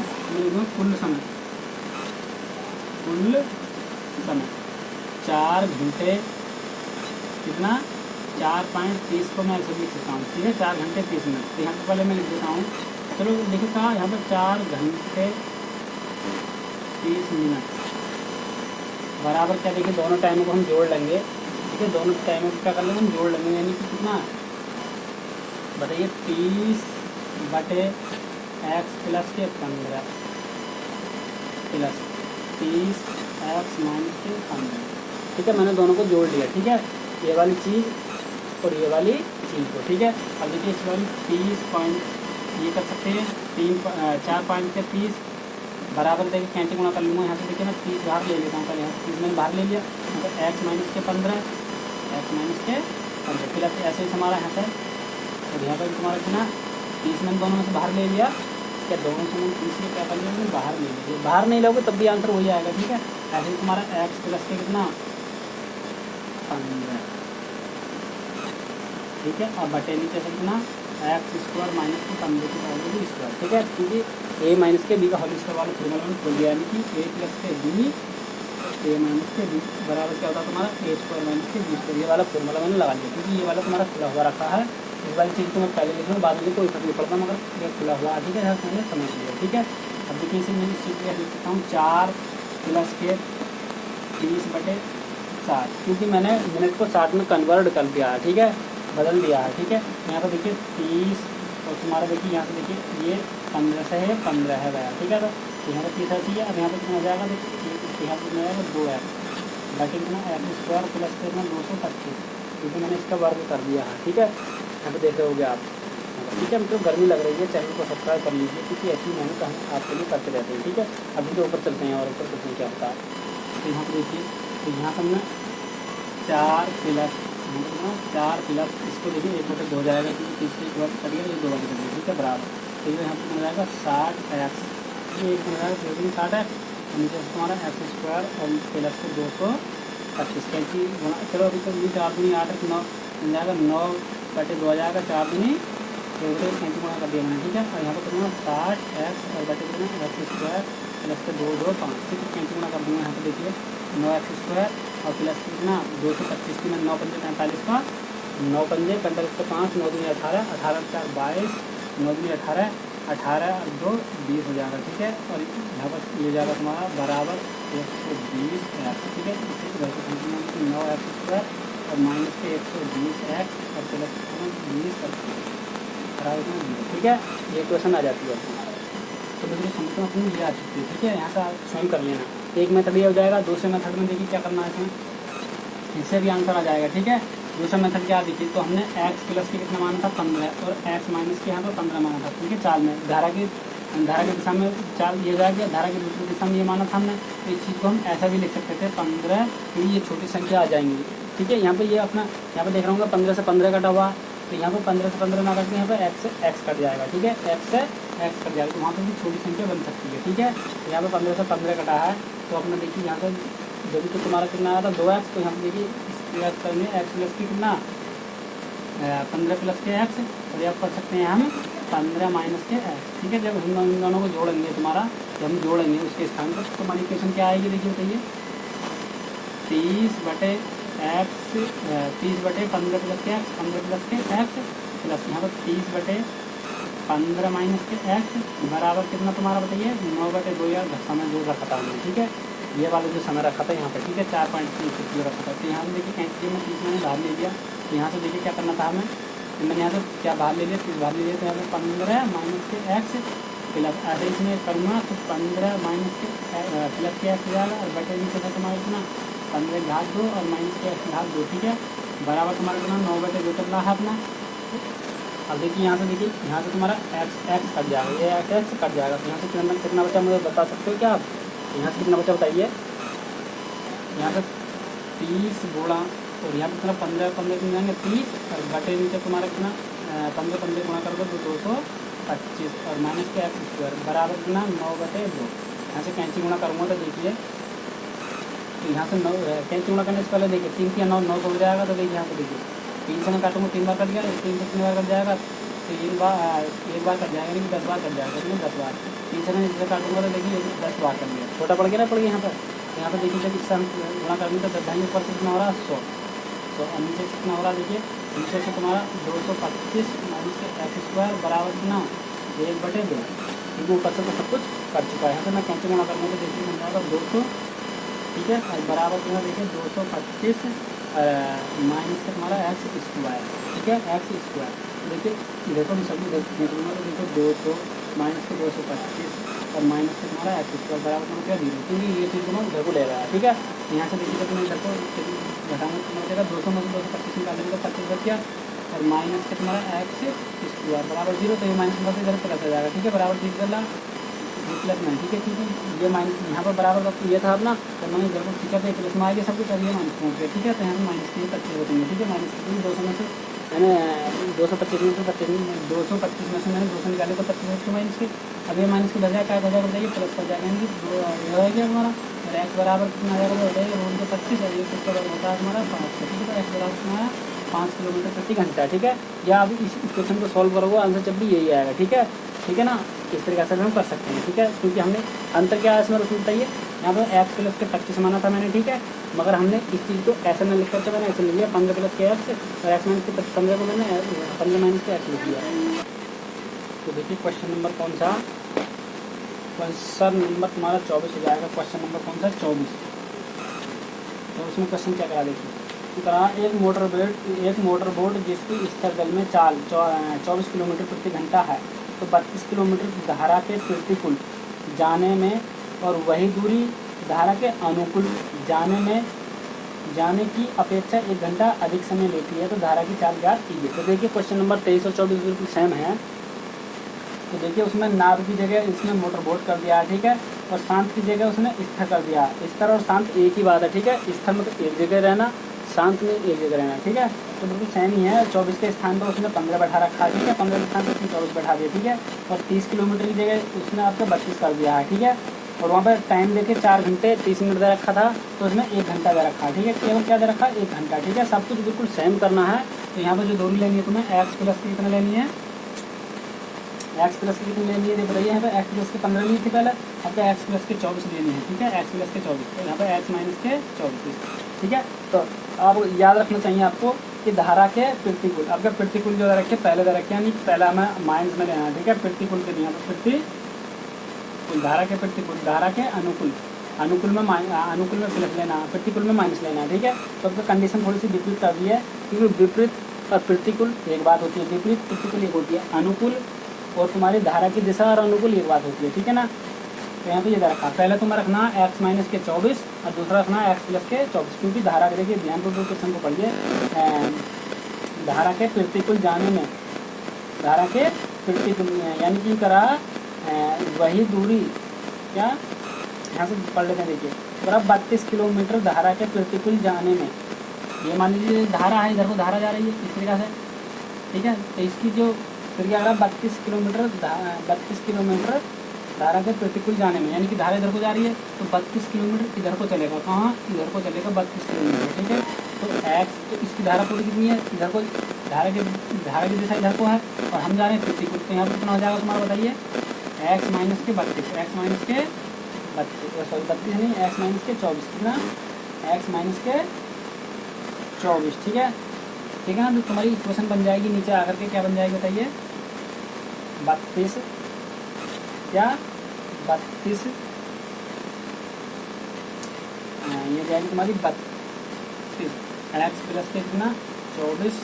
कुल समय 4 घंटे कितना 4.30 को मैं ऐसे लिख सकता हूँ, ठीक है। 4 घंटे 30 मिनट, तो यहाँ पर पहले मैं लिख देता हूँ, चलो देखिए कहा यहाँ पर 4 घंटे 30 मिनट बराबर क्या, देखिए दोनों टाइमों को हम जोड़ लेंगे, ठीक है। दोनों टाइमों को क्या कर लेंगे हम जोड़ लेंगे, यानी कि कितना बताइए 30/x प्लस के 15 प्लस 30x - के 15, ठीक है। मैंने दोनों को जोड़ लिया, ठीक है, ये वाली चीज़ और ये वाली चीज़ को, ठीक है। अब देखिए इस वाली 30 ये कर सकते हैं 4.30 बराबर देखिए कैंची गुणा कर लूँगा, यहाँ से देखिए मैं 30 बाहर ले लेता हूँ, पहले यहाँ 30 मैंने बाहर ले लिया, मतलब x - के 15 प्लस ऐसे ही हमारा यहाँ से, और यहाँ पर भी तुम्हारा कितना 30 मैंने दोनों में से बाहर ले लिया, क्या दोनों से मैंने 30 क्या कर लिया, बाहर ले लीजिए, बाहर नहीं लोगे तब भी आंसर वही आएगा, ठीक है। ऐसे ही तुम्हारा x प्लस के कितना 15, ठीक है। अब बटे नीचे से कितना x² - के 15 की पावर स्क्वायर, ठीक है। क्योंकि a - के b का होल स्क्वायर वाला फॉर्मूला में खोल दिया, यानी कि a + के b a - के b बराबर क्या होता है तुम्हारा a² - के b², ये वाला फॉर्मूला मैंने लगा लिया, क्योंकि ये वाला तुम्हारा खुला हुआ रखा है। इस वाली चीज़ को मैं पहले लिख लूँ, बाद में कोई फर्क नहीं पड़ता, मगर ये खुला हुआ, ठीक है, मैंने समझ लिया, ठीक है। अब देखिए इसे मैं इस चीज़ को लिख सकता हूँ 4 + के 30/60, क्योंकि मैंने मिनट को 60 में कन्वर्ट कर दिया है, ठीक है, बदल दिया है, ठीक है। यहाँ पर देखिए 30 और तुम्हारा देखिए यहाँ से देखिए ये 15 से है 15 है गया, ठीक है। तो तो यहाँ पर तीसरा चाहिए। अब यहाँ पर कितना हो जाएगा, देखिए यहाँ पर कितना आएगा 2x बाकी कितना एक्स स्क्वायर प्लस कितना 225, क्योंकि मैंने इसका वर्ग कर दिया है। ठीक है, यहाँ पर देख रहे होगे आप। ठीक है, तो गर्मी लग रही है, चैनल को सब्सक्राइब कर लीजिए क्योंकि ऐसी मेहनत हम आपके लिए करते रहते हैं। ठीक है, अभी तो ऊपर चलते हैं और ऊपर कुछ नहीं क्या होता है। तो यहाँ पर देखिए, तो यहाँ पर हमने 4 प्लस 4 प्लस इसको देखिए 1/2 हो जाएगा क्योंकि तीसरे एक बार कटिएगा ये 2 बार कटिएगा। ठीक है, बराबर। तो ये यहाँ पर हो जाएगा 60x, ये एक हो जाएगा 60x, नीचे हमारा एक्स स्क्वायर और प्लस के 225 कैंची गुणा। चलो अभी तो 4 दूनी 8 9 मिल जाएगा, 9/2 आ जाएगा, 4 दूनी कैंची गुणा कर दिया मैंने। ठीक है, और यहाँ पर कितना 60x और बटे कितना एक्स स्क्वायर प्लस के 225। ठीक है, कैंची गुणा कर दूँगा। यहाँ पर देखिए 9x स्क्वायर और प्लस कितना 225 की मैं 9 पंजे 45 का 9 पंजे 45 का 5 9 दूनी 18 18 4 22 9 दूनी 18 18 और 2 20 हो जाएगा। ठीक है, और यहाँ पर ले जाएगा तुम्हारा बराबर 120x। ठीक है, इसे इधर से 9x स्क्वायर और माइनस के 120x और प्लस 20 बराबर 0। ठीक है, ये क्वेश्चन आ जाती है। तो देखिए समझते हैं अपनी ये आ चुकी है। ठीक है, यहाँ का स्वयं कर लेना। एक मेथड ये हो जाएगा, दूसरे मेथड में देखिए क्या करना है इसमें, इससे भी आंसर आ जाएगा। ठीक है, दूसरा मेथड क्या देखिए, तो हमने x प्लस के कितना माना था 15 और x माइनस के यहाँ पर 15 माना था। ठीक है, चाल में धारा की दिशा में चाल ये जाएगा, धारा की दूसरी दिशा में ये माना था हमने। तो इस चीज़ को हम ऐसा भी लिख सकते थे 15, क्योंकि ये छोटी संख्या आ जाएंगी। ठीक है, यहाँ पर ये अपना यहाँ पर देख रहा हूँ 15 से 15 कटा हुआ, तो यहाँ पर 15 से 15 ना करके यहाँ पर x कट जाएगा। ठीक है, x से x कट जाएगा, तो वहाँ पर भी छोटी संख्या बन सकती है। ठीक है, यहाँ पर 15 से 15 कटा है, तो अपना देखिए यहाँ पर जब तो तुम्हारा कितना आया था 2x, तो यहाँ पर देखिए प्लस करने x प्लस की कितना 15 प्लस के x, और ये आप कर सकते हैं हम 15 माइनस के x। ठीक है, जब हम इन दोनों को जोड़ेंगे तुम्हारा, जब हम जोड़ेंगे उसके स्थान पर, तो हमारी इक्वेशन क्या आएगी देखिए बताइए, 30/15 प्लस के x 15 प्लस के x प्लस यहाँ पर 30/15 माइनस के x बराबर कितना तुम्हारा बताइए 9/2। यार समय जोड़ रखा था हमने। ठीक है, ये वाला जो समय रखा था यहाँ पर। ठीक है, 4.3 किलो रखा था। तो यहाँ से देखिए कैंची में 30 मैंने बाहर ले लिया, तो यहाँ से देखिए क्या करना था हमें, तो मैंने यहाँ से क्या बाहर ले लिया 30 बाहर ले लिया, तो यहाँ पर 15 माइनस के x प्लस ऐसे इसमें करूँगा तो 15 माइनस के प्लस के x जाएगा और बटे नीचे था तुम्हारा कितना 15 घात 2 और माइनस के x घात 2। ठीक है, बराबर तुम्हारा कितना 9/2 चल रहा है अपना। अब देखिए यहाँ से देखिए यहाँ से तुम्हारा x कट जाएगा, ये x कट जाएगा, तो यहाँ से कितना बचा मुझे बता सकते हो क्या आप, यहाँ से कितना बचा बताइए, यहाँ से 30 गुणा और यहाँ पर कितना 15 कितने जाएंगे 30 और बटे नीचे तुम्हारा कितना 15 गुणा कर दो तो 225 और माइनस के एक्स स्क्वायर बराबर कितना 9/2। यहाँ से कैंची गुणा करूँगा तो देखिए, तो यहाँ से 9 कैंची गुणा करने से पहले देखिए 3 या 9 9 हो जाएगा, तो देखिए यहाँ पर देखिए 3 से मैं काटूँगा 3 बार कट गया, 3 से 3 बार कट जाएगा, 1 बार कट जाएगा, नहीं 10 बार कट जाएगा, नहीं 10 बार। 3 से मैं इससे काटूँगा तो देखिए 10 बार कट गया, छोटा पड़ गया ना, पड़ गया यहाँ पर। यहाँ पर देखिए जब इससे हम गुणा करेंगे तो 10 ऊपर से कितना हो रहा है 100, तो नीचे से कितना हो रहा है देखिए, नीचे से तुम्हारा 225 माइनस के एक्स स्क्वायर बराबर कितना 1/2, क्योंकि ऊपर से तो सब कुछ कर चुका है। यहाँ से मैं कैंसिल गुणा करूँगा तो देखिए मिल जाएगा 200। ठीक है, और बराबर कितना देखिए 225 माइनस का तुम्हारा एक्स स्क्वायर। ठीक है, एक्स स्क्वायर देखिए देखो मैं सभी देख लूँगा तो देखो 200 माइनस के 225 और माइनस के तुम्हारा एक्स स्क्वायर बराबर तुम्हारा क्या 0, क्योंकि ये चीज़ तुम्हारा इधर को ले रहा है। ठीक है, यहाँ से देखिए तो मैं इधर को घटाऊँगा तुम्हारा देगा 200 में से 225 निकालेंगे तो 25 बच गया और माइनस के तुम्हारा एक्स स्क्वायर बराबर 0, तो ये माइनस में इधर प्लस आ जाएगा। ठीक है, बराबर ठीक चल रहा प्लस में। ठीक है, क्योंकि ये माइनस यहाँ पर बराबर का ये था अपना, तो मैंने जब ठीक है प्लस में आ गया सब कुछ, अब ये माइनस पहुँच गया। ठीक है, तो यहाँ पर माइनस के 25 बचेंगे। ठीक है, माइनस के 200 में से मैंने 225 में से 225 में से मैंने 200 निकाले तो 25 माइनस के, अब ये माइनस के बजाय क्या बजाय बताइए प्लस कर जाएगा, यानी कि हो गया हमारा और एक्स बराबर कितना आ जाएगा तो हो जाएगा रोड के 25 और ये कितना होता है हमारा 5। ठीक है, तो एक्स बराबर तुम्हारा 5 किलोमीटर प्रति घंटा। ठीक है, या अब इस क्वेश्चन को सॉल्व करोगे आंसर जब भी यही आएगा। ठीक है, ठीक है ना, इस तरीके से हम कर सकते हैं। ठीक है, क्योंकि हमने अंतर क्या है इसमें उसमें बताइए, यहाँ पर एक्स प्लस के 25 माना था मैंने। ठीक है, मगर हमने इस चीज़ को ऐसे में लिख करके मैंने ऐसे लिख लिया 15 प्लस के एक्स और एक्स माइनस के 15 को मैंने 15 माइनस के एक्स लिख लिया। तो देखिए क्वेश्चन नंबर कौन सा, क्वेश्चन नंबर तुम्हारा 24 हो जाएगा। क्वेश्चन नंबर कौन सा 24। तो उसमें क्वेश्चन क्या करा देखिए, करा एक मोटर बोट जिसकी स्तर जल में चाल 24 किलोमीटर प्रति घंटा है, तो 32 किलोमीटर धारा के प्रतिकूल जाने में और वही दूरी धारा के अनुकूल जाने की अपेक्षा 1 घंटा अधिक समय लेती है, तो धारा की चाल ज्ञात कीजिए। तो देखिए क्वेश्चन नंबर 23 और 24 बिल्कुल सेम है। तो देखिए उसमें नाव की जगह इसमें मोटर बोट कर दिया है, ठीक है, और शांत की जगह उसने स्थिर कर दिया। स्थिर और शांत एक ही बात है, ठीक है। स्थिर मतलब एक जगह रहना, शांत में एक जगह रहना, ठीक है। तो बिल्कुल सेम ही है। 24 के स्थान पर उसने 15 बैठा रखा है, ठीक है, 15 के स्थान पर उसने 24 बैठा दिया, ठीक है। और 30 किलोमीटर की जगह उसने आपको 32 कर दिया है, ठीक है। और वहाँ पर टाइम देके 4 घंटे 30 मिनट दे रखा था, तो उसमें 1 घंटा दे रखा है, ठीक है। केवल क्या दे रखा है, 1 घंटा, ठीक है। सब कुछ बिल्कुल सेम करना है। तो यहाँ पर जो दूरी लेनी है तुम्हें एक्स प्लस की कितना लेनी है, एक्स प्लस की कितनी लेनी है बताइए। यहाँ पे एक्स प्लस के 15 ली थी पहले, अब तो एक्स प्लस के 24 लेनी है, ठीक है। एक्स प्लस के 24, तो यहाँ पे एक्स माइनस के 24, ठीक है। तो अब याद रखना चाहिए आपको कि धारा के प्रतिकूल, आपका प्रतिकूल जो रखे पहले दे रखे, यानी पहला हमें माइनस में लेना है, ठीक है। प्रतिकूल के लिए यहाँ पर प्रतिकूल, धारा के प्रतिकूल, धारा के अनुकूल, अनुकूल में प्लस लेना, प्रतिकूल में माइनस लेना है, ठीक है। तो आपका कंडीशन थोड़ी सी विपरीत कर दी है, क्योंकि विपरीत और प्रतिकूल एक बात होती है, विपरीत प्रतिकूल एक होती है, अनुकूल और तुम्हारी धारा की दिशा और अनुकूल एक बात होती है, ठीक है ना। तो यहाँ पे ये रखा, पहले तुम्हें रखना एक्स माइनस के 24 और दूसरा रखना एक्स प्लस के 24, क्योंकि धारा के, देखिए ध्यानपूर्वक क्वेश्चन को पढ़िए। धारा के प्रतिकूल जाने में, धारा के प्रतिकूल यानी कि करा वही दूरी, क्या यहाँ से पढ़ लेते हैं, देखिए करा 32 किलोमीटर धारा के प्रतिकूल जाने में। ये मान लीजिए धारा है, इधर को धारा जा रही है इस तरीका से, ठीक है। तो इसकी जो फिर क्या करा 32 किलोमीटर धारा के प्रतिकूल जाने में, यानी कि धारा इधर को जा रही है, तो 32 किलोमीटर इधर को चलेगा, कहाँ इधर को चलेगा 32 किलोमीटर, ठीक है। तो एक्स, तो इसकी धारा पूरी कितनी है, इधर को धारा की दिशा इधर को है और हम जा रहे हैं प्रतिकूल, तो यहाँ पर कितना हो जाएगा तुम्हारा बताइए, एक्स माइनस के 32, एक्स माइनस के 32, सॉरी 32 नहीं, एक्स माइनस के 24, कितना एक्स माइनस के 24, ठीक है, ठीक है ना। तो तुम्हारी इक्वेशन बन जाएगी नीचे आकर के, क्या बन जाएगी बताइए, 32, क्या 32, ये जाएगी तुम्हारी 32 एक्स प्लस के कितना 24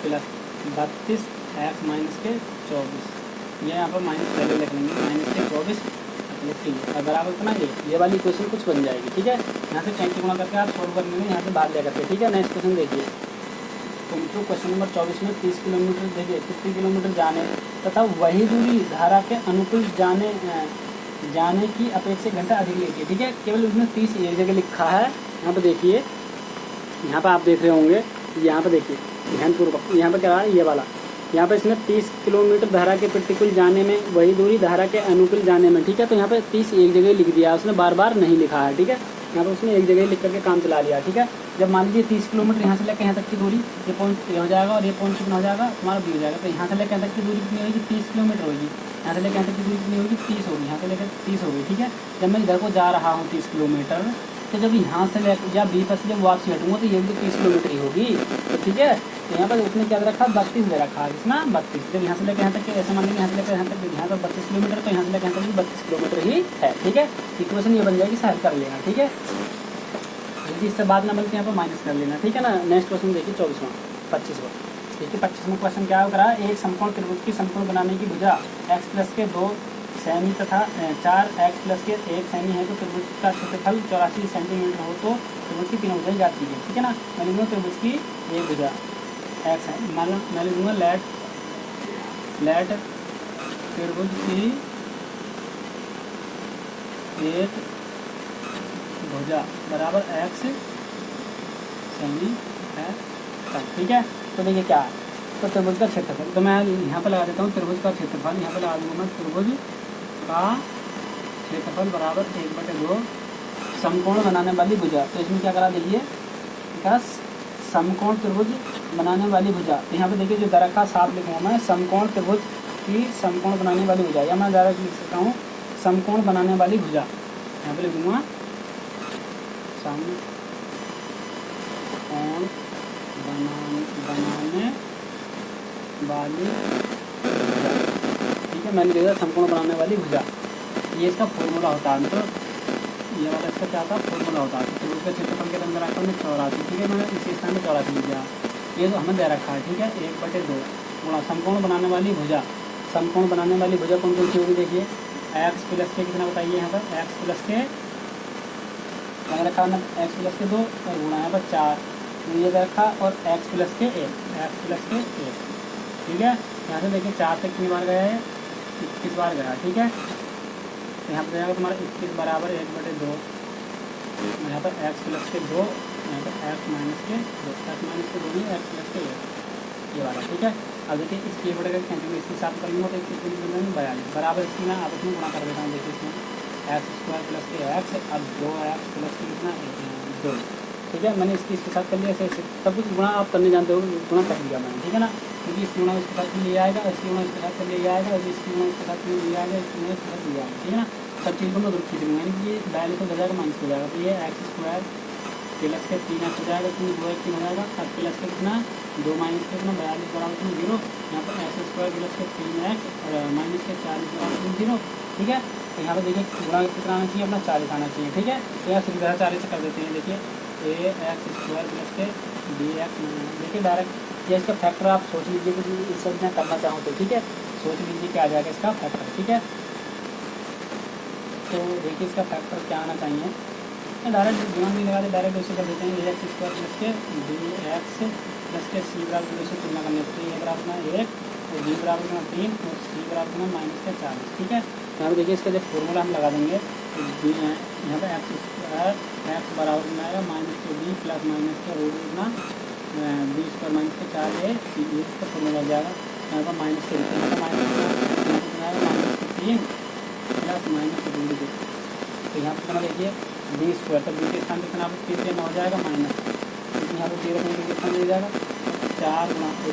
प्लस 32 एक्स माइनस के 24, ये यहाँ पर माइनस पहले लिख लेंगे, माइनस के 24 ठीक है। और बराबर इतना ये वाली इक्वेशन कुछ बन जाएगी, ठीक है। यहाँ से 35 गुणा करके आप सोल्व करने में यहाँ से बाहर ले करके, ठीक है। नेक्स्ट क्वेश्चन देखिए, तो क्वेश्चन नंबर 24 में 30 किलोमीटर देखिए, 50 किलोमीटर जाने तथा वही दूरी धारा के अनुकूल जाने की अपेक्षा 1 घंटा अधिक लेती है, ठीक है। केवल उसने 30 एक जगह लिखा है, यहाँ पर देखिए, यहाँ पर आप देख रहे होंगे, यहाँ पर देखिए ध्यानपूर्वक, यहाँ पर क्या रहा है ये वाला, यहाँ पर इसने 30 किलोमीटर धारा के प्रतिकूल जाने में वही दूरी धारा के अनुकूल जाने में, ठीक है। तो यहाँ पर 30 एक जगह लिख दिया, उसने बार बार नहीं लिखा है, ठीक है। यहाँ पर उसने एक जगह लिख करके काम चला लिया, ठीक है। जब मान लीजिए 30 किलोमीटर यहाँ से लेकर यहाँ तक की दूरी, ये पॉइंट ये हो जाएगा और ये पॉइंट कितना हो जाएगा तुम्हारा बी हो जाएगा। तो यहाँ से लेकर यहाँ तक की दूरी कितनी होगी, 30 किलोमीटर होगी। यहाँ से लेकर यहाँ तक की दूरी कितनी होगी, 30 होगी। यहाँ से लेकर 30 होगी, ठीक है। जब मैं इधर को जा रहा हूँ 30 किलोमीटर, तो जब यहाँ से लेकर या बी पर से जब वापसी हटूँगा तो ये भी 30 किलोमीटर ही होगी, तो ठीक है। तो यहाँ पर उसने क्या रखा 32 दे रखा है, कितना 32। जब यहाँ से लेकर यहाँ तक ऐसा मान लीजिए यहाँ से लेकर यहाँ तक, यहाँ पर 32 किलोमीटर, तो यहाँ से लेकर यहाँ तक भी 32 किलोमीटर ही है, ठीक है। इक्वेशन ये बन जाएगी, सॉल्व कर लेना, ठीक है। यदि इससे बात ना बल्कि यहाँ पर माइनस कर लेना, ठीक है ना। नेक्स्ट क्वेश्चन देखिए 24वां 25वां, देखिए 25वां क्वेश्चन क्या करा, एक समकोण त्रिभुज की समकोण बनाने की भुजा एक्स प्लस के 2 सेमी तथा 4 एक्स प्लस के 1 सेमी है, तो त्रिभुज का क्षेत्रफल 84 सेंटीमीटर हो तो त्रिभुज की 3 भुजाएं जाती है, ठीक है ना। मैं लिखूँगा त्रिभुज की एक भुजा एक्स है, मतलब मैं लिखूँगा लेट त्रिभुज की एक भुजा बराबर एक्स सेमी है, ठीक है। तो देखिए क्या है, तो त्रिभुज का क्षेत्रफल, तो मैं यहाँ पर लगा देता हूँ त्रिभुज का क्षेत्रफल, यहाँ पर लगा दूँगा मैं त्रिभुज का क्षेत्रफल बराबर 1/2 समकोण बनाने वाली भुजा। तो इसमें क्या करा देखिए, क्या समकोण त्रिभुज बनाने वाली भुजा, तो यहाँ पे देखिए जो दरखा साफ लिखूँगा मैं, समकोण त्रिभुज की समकोण बनाने वाली भुजा, या मैं डायरेक्ट लिख सकता हूँ समकोण बनाने वाली भुजा, यहाँ पे लिखूँगा समकोण बनाने वाली भुजा, ठीक है। मैंने देखा समकोण बनाने वाली भुजा, ये इसका फॉर्मूला होता है, मतलब ये वाला इसका क्या था फॉर्मूला होता है। तो उसका क्षेत्रफल के अंदर आता है 84, ठीक है। मैंने इसी स्थान में 84 लिख दिया, ये तो हमें दे रखा है, ठीक है। 1/2 गुणा समकोण बनाने वाली भुजा, समकोण बनाने वाली भुजा कौन कौन सी होगी देखिए, एक्स प्लस के कितना बताइए यहाँ पर, एक्स प्लस के लगा रखा ना, एक्स प्लस के 2 और गुणा यहाँ पर 4 ये रखा, और एक्स प्लस के 1, एक्स प्लस के 1, ठीक है। यहाँ से देखिए 4 से कितनी बार गया है, 21 बार गया, ठीक है। तो यहाँ पर जाएगा तुम्हारा 21 बराबर 1/2, यहाँ पर एक्स प्लस के 2, यहाँ पर एक्स माइनस के 2, एक्स माइनस के 2 नहीं, एक्स प्लस के 1, ये वाला, ठीक है। अब देखिए इसकी बड़े का कैंसिल इसके साथ कर लूँगा तो 21 42 बराबर इसकी मैं आपस में गुणा कर देता हूँ। देखिए इसमें एक्स स्क्वायर प्लस के एक्स, अब 2x प्लस के कितना 2, ठीक है। मैंने इसके साथ कर लिया, ऐसे सब कुछ गुणा आप करने जानते हो, गुणा कर दिया मैंने, ठीक है ना। क्योंकि इसकी गुणा इसके साथ ले आएगा, इसकी गुणा इसके साथ ले आएगा, और इसकी गुणा इसके साथ ले आएगा, इसकी गुणा इसके साथ ले आएगा, ठीक है ना। सब चीज़ को मैं ग्रुप खींच लूँगा, यानी कि ये डायरेक्ट हो जाएगा माइनस हो जाएगा। तो ये एक्स स्क्वायर प्लस के 3x हो जाएगा, 2 1 3 हो जाएगा, अब प्लस के कितना 2 माइनस के कितना 42 बराबर 0, यहाँ पर एक्स स्क्वायर प्लस के 3x और माइनस के 40 बराबर 0, ठीक है। तो यहाँ पर देखिए गुणा कितना आना चाहिए, अपना 40 आना चाहिए, ठीक है। तो यहाँ सीधा 40 से कर देते हैं। देखिए ए एक्स स्क्वायर प्लस के बी एक्स, देखिए डायरेक्ट ये इसका फैक्टर आप सोच लीजिए कि इस सब में करना चाहूँ तो, ठीक है। सोच लीजिए क्या आ जाएगा इसका फैक्टर, ठीक है। तो देखिए इसका फैक्टर क्या आना चाहिए, डायरेक्ट गुणा नहीं लगा दे, डायरेक्ट ऐसे कर देते हैं। ए एक्स स्क्वायर प्लस के बी एक्स प्लस के सी बराबर से तुलना करने पर ए बराबर 1 और बी बराबर 3 और सी बराबर माइनस के 40, ठीक है। यहाँ पर देखिए इसका जब फॉर्मूला हम लगा देंगे तो बी यहाँ पर एक्स स्क्वायर एक्स बराबर में आएगा माइनस के बी प्लस माइनस के रूट कितना 20 पर माइनस के 4 है, इसका फॉर्मूला हो जाएगा। यहाँ पर माइनस के माइनस के 3 प्लस माइनस के रूट, तो यहाँ पर कितना देखिए बी स्क्वायर, तो बी के स्थान पर कितना 3 से 9 हो जाएगा माइनस, क्योंकि यहाँ पर 0 के स्थान मिल जाएगा 4 गुणा सी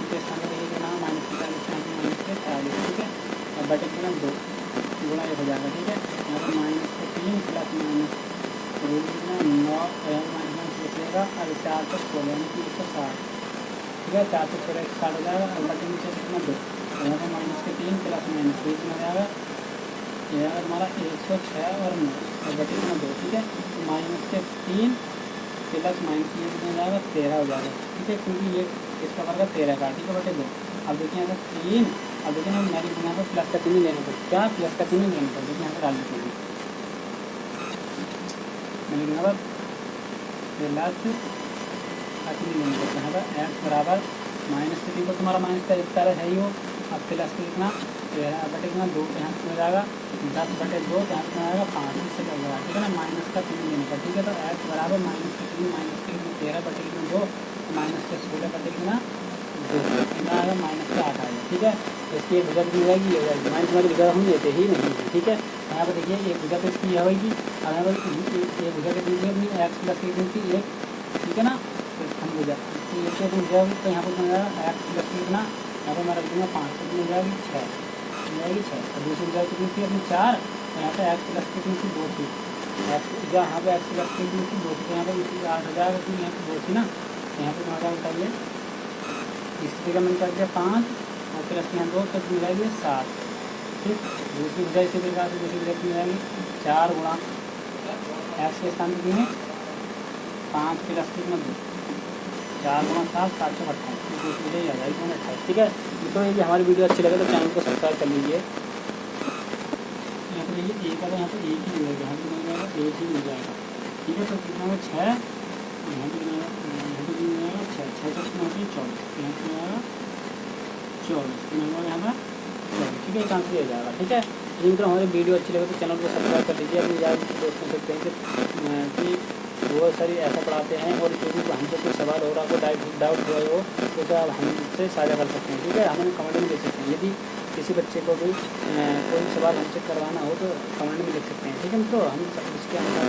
के स्थान पर देखिए कितना माइनस के 40 माइनस के 40, ठीक है। और बटे कितना 2 गुणा 1 हो जाएगा, ठीक है। यहाँ पर माइनस के 3 प्लस माइनस रूट कितना 9 माइनस लिखिएगा, और 4 से 16 यानी कि 160, ठीक है। 4 से 16 160 हो जाएगा, और बटे नीचे कितना 2, यहाँ पर माइनस के 3 प्लस माइनस बीच में हो जाएगा, यह हमारा 106 और 9 और बटे कितना 2, ठीक है। माइनस के 3 प्लस माइनस ये कितना हो जाएगा 13 हो जाएगा, ठीक है। क्योंकि ये इसका वर्ग 13 का, ठीक है, बटे 2। अब देखिए यहाँ पर 3, अब देखिए ना मेरे यहाँ पर प्लस का चिन्ह लेना पड़ेगा, क्या प्लस का चिन्ह लेना पड़ेगा, देखिए यहाँ पर डाल देते हैं मेरे यहाँ पर प्लस का चिन्ह लेना पड़ेगा। यहाँ पर एक्स बराबर माइनस के 3 को तुम्हारा माइनस का 1 है ही हो, अब प्लस के कितना 13 बटे कितना 2, यहाँ से हो जाएगा 10 बटे 2, यहाँ से आएगा 5, इससे क्या होगा, ठीक है ना। माइनस का 3 लेने का, ठीक है। तो एक्स बराबर माइनस के 3 13 बटे कितना 2 माइनस के 16 बटे कितना 2 कितना आएगा माइनस के 8 आएगा, ठीक है। तो इसकी एक भुजा कितनी हो जाएगी, ये हो जाएगी माइनस वाली भुजा हम लेते ही नहीं है, ठीक है। यहाँ पर देखिए एक भुजा तो इसकी यह होगी, और यहाँ पर एक भुजा कितनी अपनी एक्स प्लस की कितनी 1, ठीक है ना। तो हम भुजा तो यहाँ पर बन जाएगा एक्स प्लस कितना, यहाँ पर हमारा कितना 5 से कितनी हो जाएगी 6 हो जाएगी 6, और दूसरी भुजा कितनी थी अपनी 4, और यहाँ पर एक्स प्लस कितनी थी 2 थी, एक्स यहाँ पर एक्स प्लस कितनी थी 2 थी, तो यहाँ पर 8 हो जाएगा, क्योंकि यहाँ पर 2 थी ना। यहाँ पर हमारा बताइए इसकी जगह मैंने कर दिया 5 और प्लस यहाँ 2, तो मिल जाएगी 7, ठीक। दूसरी भुजा इसी प्रकार से दूसरी भुजा मिल जाएगी 4 गुणा एक्स के स्थान पर दिए 5 प्लस कितना 2, 4 गुणा 7 728, दूसरी भुजा ही आ जाएगी 28, ठीक है। तो ये हमारी वीडियो अच्छी लगे तो चैनल को सब्सक्राइब कर लीजिए। यहाँ पर देखिए एक का, यहाँ पर एक ही मिलेगा, यहाँ पर मिल जाएगा एक ही मिल जाएगा, ठीक है। तो कितना होगा 6, यहाँ पर कितना यहाँ पर मिल जाएगा 6 6 से कितना होती है 24, यहाँ पर आएगा 24 कितना होगा यहाँ पर 24, ठीक है। एक आंसर आ जाएगा, ठीक है। जिनका हमारी वीडियो अच्छी लगे तो चैनल को सब्सक्राइब कर लीजिए। अपनी ज़्यादा दोस्तों से कहें कि बहुत सारी ऐसा पढ़ाते हैं, और यदि हमसे कोई सवाल हो रहा हो, डाउट हुआ हो तो आप हमसे साझा कर सकते हैं, ठीक है। हमें कमेंट में लिख सकते हैं। यदि किसी बच्चे को भी कोई सवाल हमसे करवाना हो तो कमेंट में लिख सकते हैं, ठीक है। तो हम इसके अनुसार